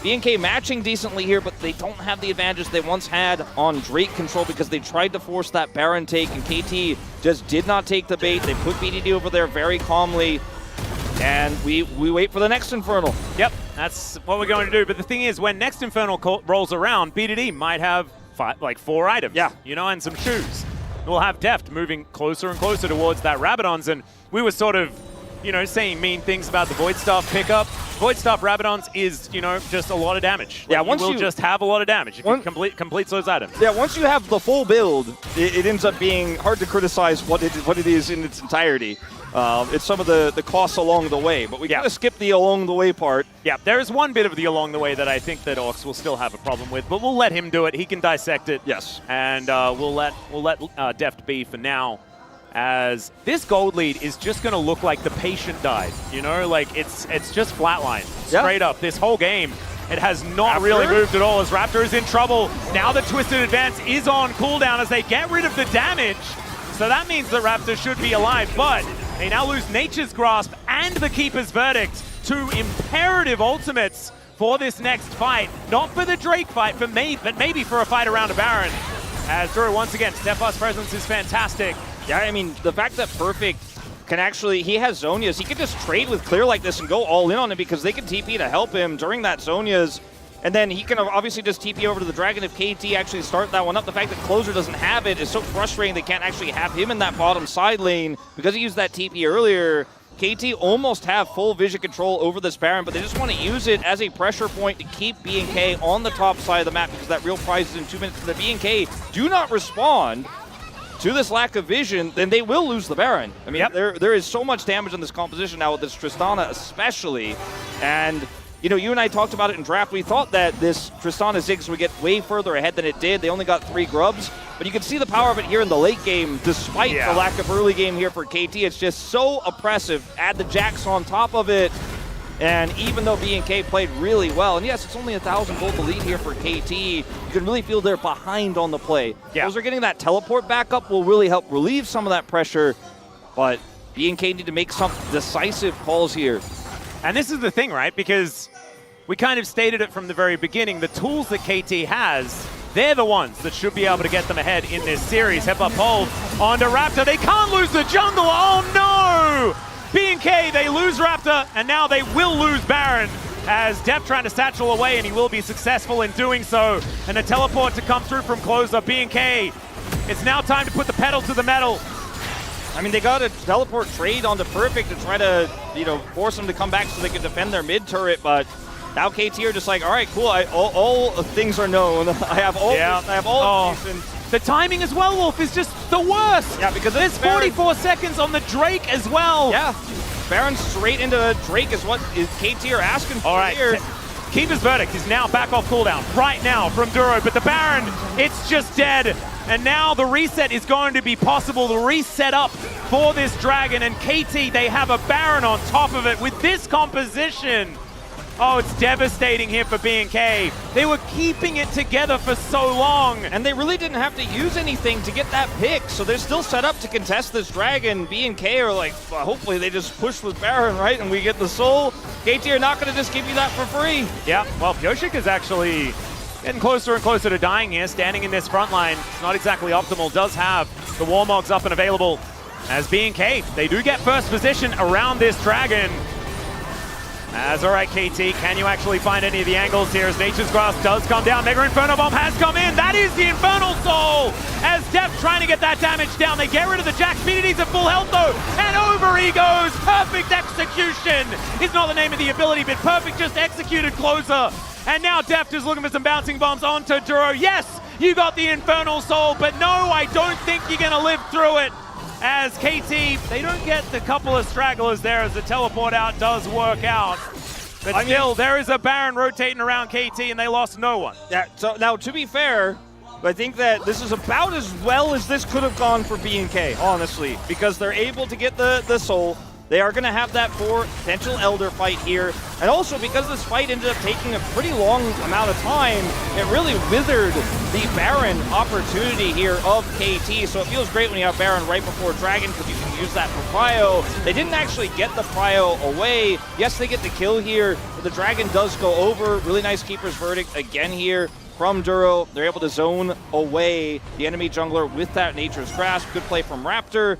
G: B&K matching decently here, but they don't have the advantage they once had on Drake control because they tried to force that Baron take, and KT just did not take the bait. They put BDD over there very calmly, and we wait for the next Infernal.
F: Yep, that's what we're going to do. But the thing is, when next Infernal rolls around, BDD might have 4 items, you know, and some shoes. We'll have Deft moving closer and closer towards that Rabadons, and we were sort of, you know, saying mean things about the Void Staff pickup. Void Staff Rabadons is, you know, just a lot of damage.
G: Yeah,
F: once you just have a lot of damage if you completes those items.
G: Yeah, once you have the full build, it ends up being hard to criticize what it is in its entirety. It's some of the costs along the way, but we gotta skip the along the way part.
F: Yeah, there is one bit of the along the way that I think that Orcs will still have a problem with, but we'll let him do it. He can dissect it.
G: Yes,
F: and we'll let Deft be for now. As this gold lead is just going to look like the patient died, you know, like it's just flatline straight up this whole game. It has not really moved at all as Raptor is in trouble. Now the Twisted Advance is on cooldown as they get rid of the damage. So that means that Raptor should be alive, but they now lose Nature's Grasp and the Keeper's Verdict, 2 imperative ultimates for this next fight. Not for the Drake fight, but maybe for a fight around a Baron. As Drew, once again, Stefa's presence is fantastic.
G: Yeah, I mean, the fact that Perfect can actually, he has Zonias, he can just trade with Clear like this and go all in on it because they can TP to help him during that Zonias. And then he can obviously just TP over to the Dragon if KT actually start that one up. The fact that Closer doesn't have it is so frustrating they can't actually have him in that bottom side lane. Because he used that TP earlier, KT almost have full vision control over this Baron, but they just want to use it as a pressure point to keep B&K on the top side of the map because that real prize is in 2 minutes. If the B&K do not respond to this lack of vision, then they will lose the Baron. I mean, there is so much damage on this composition now with this Tristana especially. And you know, you and I talked about it in draft. We thought that this Tristana Ziggs would get way further ahead than it did. They only got 3 grubs, but you can see the power of it here in the late game, despite the lack of early game here for KT. It's just so oppressive. Add the Jax on top of it, and even though B&K played really well, and yes, it's only 1,000 gold to lead here for KT, you can really feel they're behind on the play. Those are getting that teleport back up will really help relieve some of that pressure, but B&K need to make some decisive calls here.
F: And this is the thing, right? Because we kind of stated it from the very beginning. The tools that KT has, they're the ones that should be able to get them ahead in this series. Hepa pulled onto Raptor. They can't lose the jungle. Oh, no! B&K, they lose Raptor, and now they will lose Baron. As Def trying to satchel away, and he will be successful in doing so. And a teleport to come through from Closer. B&K, it's now time to put the pedal to the metal.
G: I mean, they got a teleport trade onto Perfect to try to, you know, force them to come back so they can defend their mid turret, but now KT are just like, all right, cool, all things are known. I have all this, I have all of these.
F: The timing as well, Wolf, is just the worst.
G: Yeah, because
F: there's 44 seconds on the Drake as well.
G: Yeah, Baron straight into Drake is what KT are asking for here.
F: Keeper's Verdict is now back off cooldown right now from Duro, but the Baron, it's just dead. And now the reset is going to be possible, the reset up for this Dragon, and KT, they have a Baron on top of it with this composition. Oh, it's devastating here for B&K. They were keeping it together for so long.
G: And they really didn't have to use anything to get that pick, so they're still set up to contest this Dragon. B&K are like, well, hopefully they just push with Baron, right? And we get the soul. KT are not going to just give you that for free.
F: Yeah, well, Pyoshik is actually getting closer and closer to dying here, standing in this front line. It's not exactly optimal, does have the Warmogs up and available. As B&K, they do get first position around this Dragon. As all right, KT, can you actually find any of the angles here as Nature's Grasp does come down? Mega Inferno Bomb has come in. That is the Infernal Soul. As Def trying to get that damage down. They get rid of the Jax. BDD's at full health though. And over he goes. Perfect execution is not the name of the ability, but perfect just executed Closer. And now Deft is looking for some bouncing bombs onto Duro. Yes, you got the Infernal Soul, but no, I don't think you're going to live through it. As KT, they don't get the couple of stragglers there as the teleport out does work out. But still, there is a Baron rotating around KT and they lost no one.
G: Yeah, so now to be fair, I think that this is about as well as this could have gone for B&K, honestly, because they're able to get the soul. They are going to have that potential Elder fight here. And also, because this fight ended up taking a pretty long amount of time, it really withered the Baron opportunity here of KT. So it feels great when you have Baron right before Dragon, because you can use that for Prio. They didn't actually get the Prio away. Yes, they get the kill here, but the Dragon does go over. Really nice Keeper's Verdict again here from Duro. They're able to zone away the enemy jungler with that Nature's Grasp. Good play from Raptor.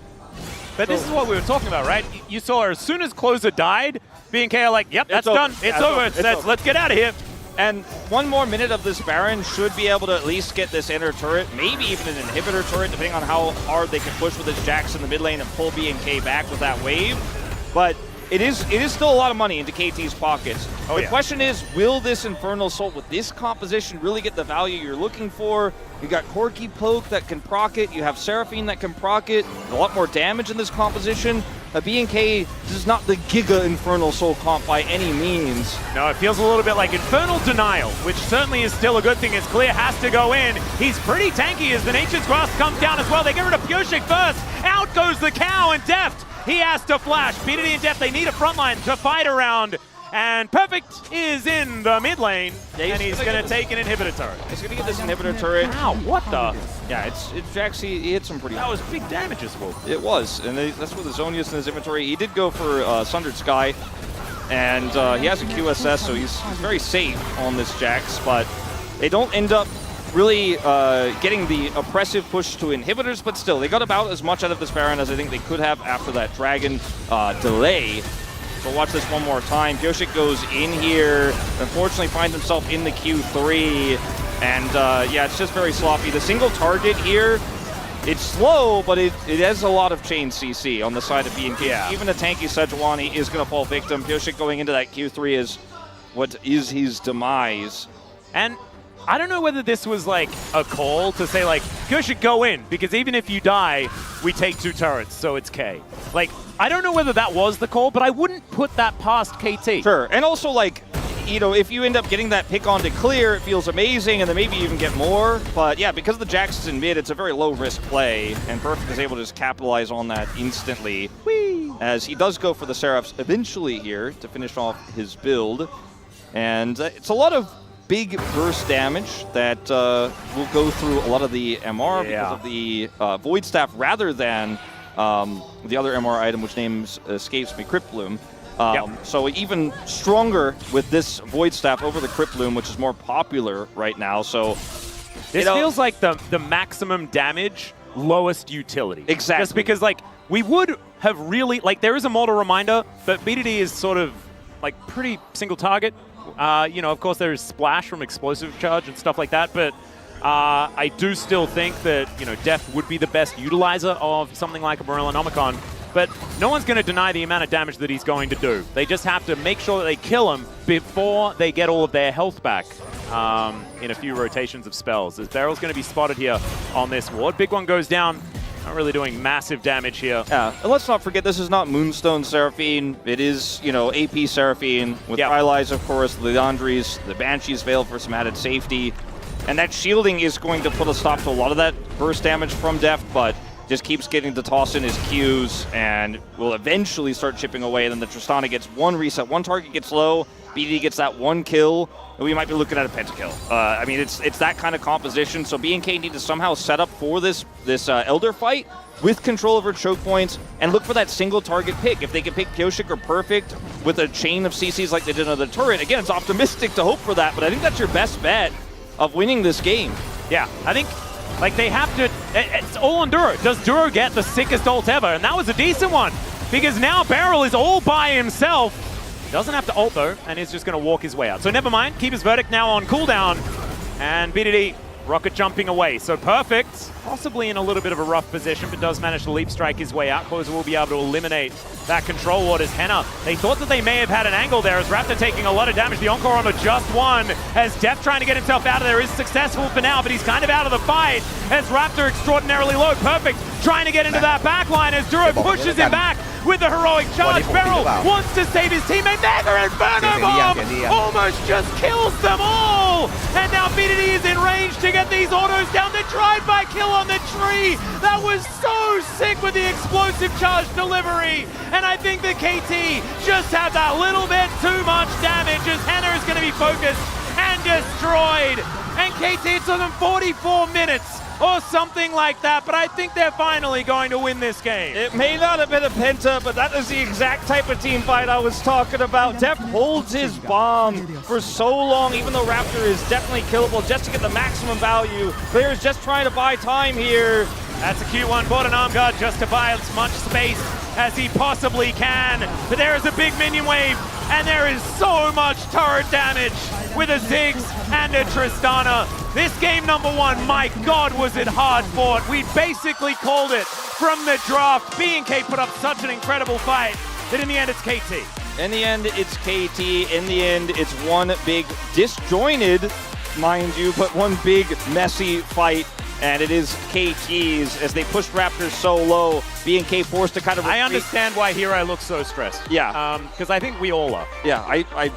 F: But this is what we were talking about, right? You saw as soon as Closer died, B&K are like, yep, that's done. It's over. Let's get out of here.
G: And one more minute of this Baron should be able to at least get this inner turret, maybe even an inhibitor turret, depending on how hard they can push with this Jax in the mid lane and pull B&K back with that wave. But it is still a lot of money into KT's pockets. The question is, will this Infernal Soul with this composition really get the value you're looking for? You got Corky Poke that can proc it. You have Seraphine that can proc it. A lot more damage in this composition. B&K is not the Giga Infernal Soul comp by any means.
F: No, it feels a little bit like Infernal Denial, which certainly is still a good thing as Clear has to go in. He's pretty tanky as the Nature's Grasp comes down as well. They get rid of Pyoshik first. Out goes the Cow and Deft. He has to flash. BDD and Deft, they need a frontline to fight around. And Perfect is in the mid lane, and he's going to take an inhibitor turret.
G: He's going to get this inhibitor turret.
F: Wow, what the?
G: Yeah, it's Jax, he hits him pretty hard.
F: That was big damage as well.
G: It was, and that's with the Zonius in his inventory. He did go for Sundered Sky. and he has a QSS, so he's very safe on this Jax, but they don't end up really getting the oppressive push to inhibitors, but still, they got about as much out of this Baron as I think they could have after that Dragon delay. So watch this one more time. Pyoshik goes in here, unfortunately finds himself in the Q3, and yeah, it's just very sloppy. The single target here, it's slow, but it has a lot of chain CC on the side of BNK. Yeah. Even a tanky Sejuani is going to fall victim. Pyoshik going into that Q3 is what is his demise.
F: And I don't know whether this was like a call to say like, Pyoshik go in, because even if you die, we take 2 turrets, so it's K. Like, I don't know whether that was the call, but I wouldn't put that past KT.
G: Sure, and also like, you know, if you end up getting that pick on to clear, it feels amazing, and then maybe even get more. But yeah, because the Jax is in mid, it's a very low-risk play, and Perfect is able to just capitalize on that instantly. Whee! As he does go for the Seraphs eventually here to finish off his build. And it's a lot of big burst damage that will go through a lot of the MR because of the Void Staff rather than the other MR item, which names escapes me, Crypt Bloom. So even stronger with this Void Staff over the Crypt Bloom, which is more popular right now. So
F: this feels like the maximum damage, lowest utility.
G: Exactly.
F: Just because like we would have really like there is a Mortal Reminder, but BDD is sort of like pretty single target. You know, of course there is Splash from Explosive Charge and stuff like that, but I do still think that, you know, Deft would be the best utilizer of something like a Morellonomicon, but no one's going to deny the amount of damage that he's going to do. They just have to make sure that they kill him before they get all of their health back in a few rotations of spells. As Beryl's going to be spotted here on this ward. Big one goes down. Not really doing massive damage here.
G: Yeah, and let's not forget, this is not Moonstone Seraphine. It is, you know, AP Seraphine with Rylai's, of course, the Leandries, the Banshee's Veil for some added safety. And that shielding is going to put a stop to a lot of that burst damage from Deft, but just keeps getting to toss in his Qs and will eventually start chipping away. And then the Tristana gets one reset, one target gets low, BD gets that one kill, and we might be looking at a pentakill. I mean, it's that kind of composition, so BNK need to somehow set up for this Elder fight with control over choke points and look for that single target pick. If they can pick Pyoshik or Perfect with a chain of CCs like they did on the turret, again, it's optimistic to hope for that, but I think that's your best bet of winning this game.
F: Yeah, I think like they have to, it's all on Duro. Does Duro get the sickest ult ever? And that was a decent one, because now Beryl is all by himself. Doesn't have to ult though, and is just going to walk his way out. So never mind, keep his verdict now on cooldown, and BDD rocket jumping away. So Perfect, possibly in a little bit of a rough position, but does manage to leap strike his way out. Closer will be able to eliminate that control ward as Henna. They thought that they may have had an angle there as Raptor taking a lot of damage. The Encore armor just won as Deft trying to get himself out of there is successful for now, but he's kind of out of the fight as Raptor extraordinarily low. Perfect trying to get into that back line as Duro pushes him back with the heroic charge. Beryl wants to save his teammate. Mega Inferno Bomb almost just kills them all. And now BDD is in range to get these autos down. The drive-by kill on the tree. That was so sick with the explosive charge delivery. And I think that KT just had that little bit too much damage as Henna is going to be focused and destroyed. And KT, it took them 44 minutes or something like that, but I think they're finally going to win this game.
G: It may not have been a Penta, but that is the exact type of team fight I was talking about. Deft holds his bomb for so long, even though Raptor is definitely killable, just to get the maximum value. Players just trying to buy time here.
F: That's a Q1, bought an arm guard just to buy as much space as he possibly can. But there is a big minion wave, and there is so much turret damage with a Ziggs and a Tristana. This game number one, my God, was it hard fought. We basically called it from the draft. BNK put up such an incredible fight that in the end it's KT.
G: In the end, it's KT. In the end, it's one big disjointed, mind you, but one big messy fight. And it is KT's as they pushed Raptors so low. BNK forced to kind of retreat.
F: I understand why Hirai looks so stressed.
G: Yeah.
F: Because I think we all are.
G: Yeah, I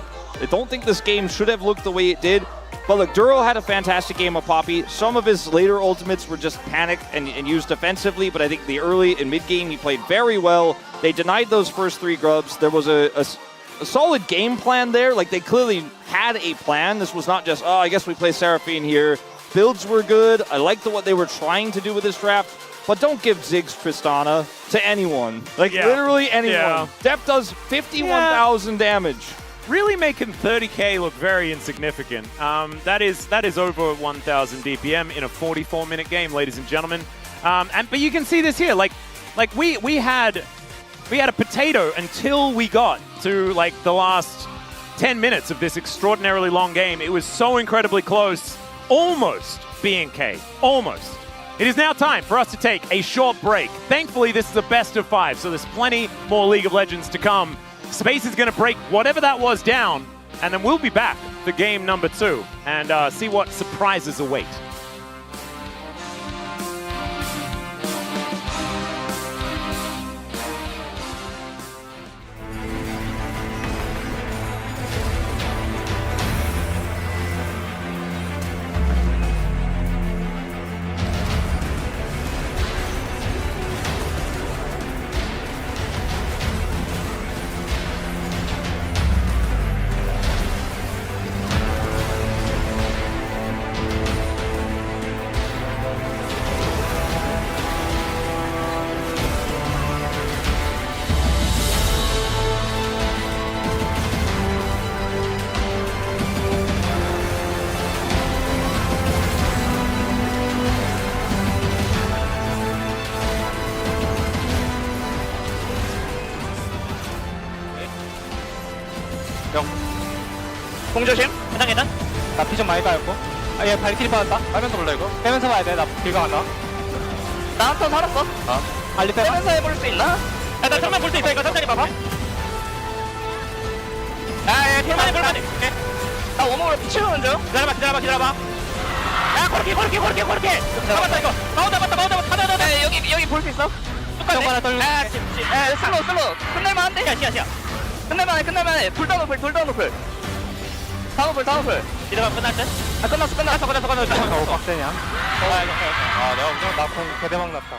G: don't think this game should have looked the way it did. But look, Duro had a fantastic game of Poppy. Some of his later ultimates were just panic and used defensively, but I think the early and mid-game he played very well. They denied those first 3 grubs. There was a solid game plan there. Like, they clearly had a plan. This was not just, oh, I guess we play Seraphine here. Builds were good. I liked what they were trying to do with this draft. but don't give Ziggs Tristana to anyone. Like
F: Yeah.
G: literally anyone.
F: Yeah.
G: Def does 51,000 damage.
F: Really making 30k look very insignificant. That is over 1,000 DPM in a 44-minute game, ladies and gentlemen. But you can see this here. Like we had a potato until we got to like the last 10 minutes of this extraordinarily long game. It was so incredibly close, almost B&K, almost. It is now time for us to take a short break. Thankfully, this is a best of 5, so there's plenty more League of Legends to come. Space is going to break whatever that was down, and then we'll be back for game number 2 and see what surprises await.
H: 공 조심. 괜찮. 나 피 좀 많이 빠졌고. 아, 얘 발키리 빠졌다.
G: 빨면서 볼래 이거?
H: 빼면서 봐야 돼. 나 길가 간다. 나 한 턴 살았어. 알리 빼면서 해볼 수 있나? 야, 나 정면 볼 수 있으니까 천천히 봐봐. 야, 얘 볼만해. 나 오목으로 피 치우는 중. 기다려봐. 야, 고르키. 잡았다 이거. 마운드 잡았다. 야, 여기 볼 수 있어? 똑같이. 야, 슬로우. 끝낼만한데? 시야. 끝낼만해. 둘다 노플. 다 노플. 이러면 끝날 듯? 아, 끝났어. 빡세냐? 아, 내가 그냥 나공 개대박 났다.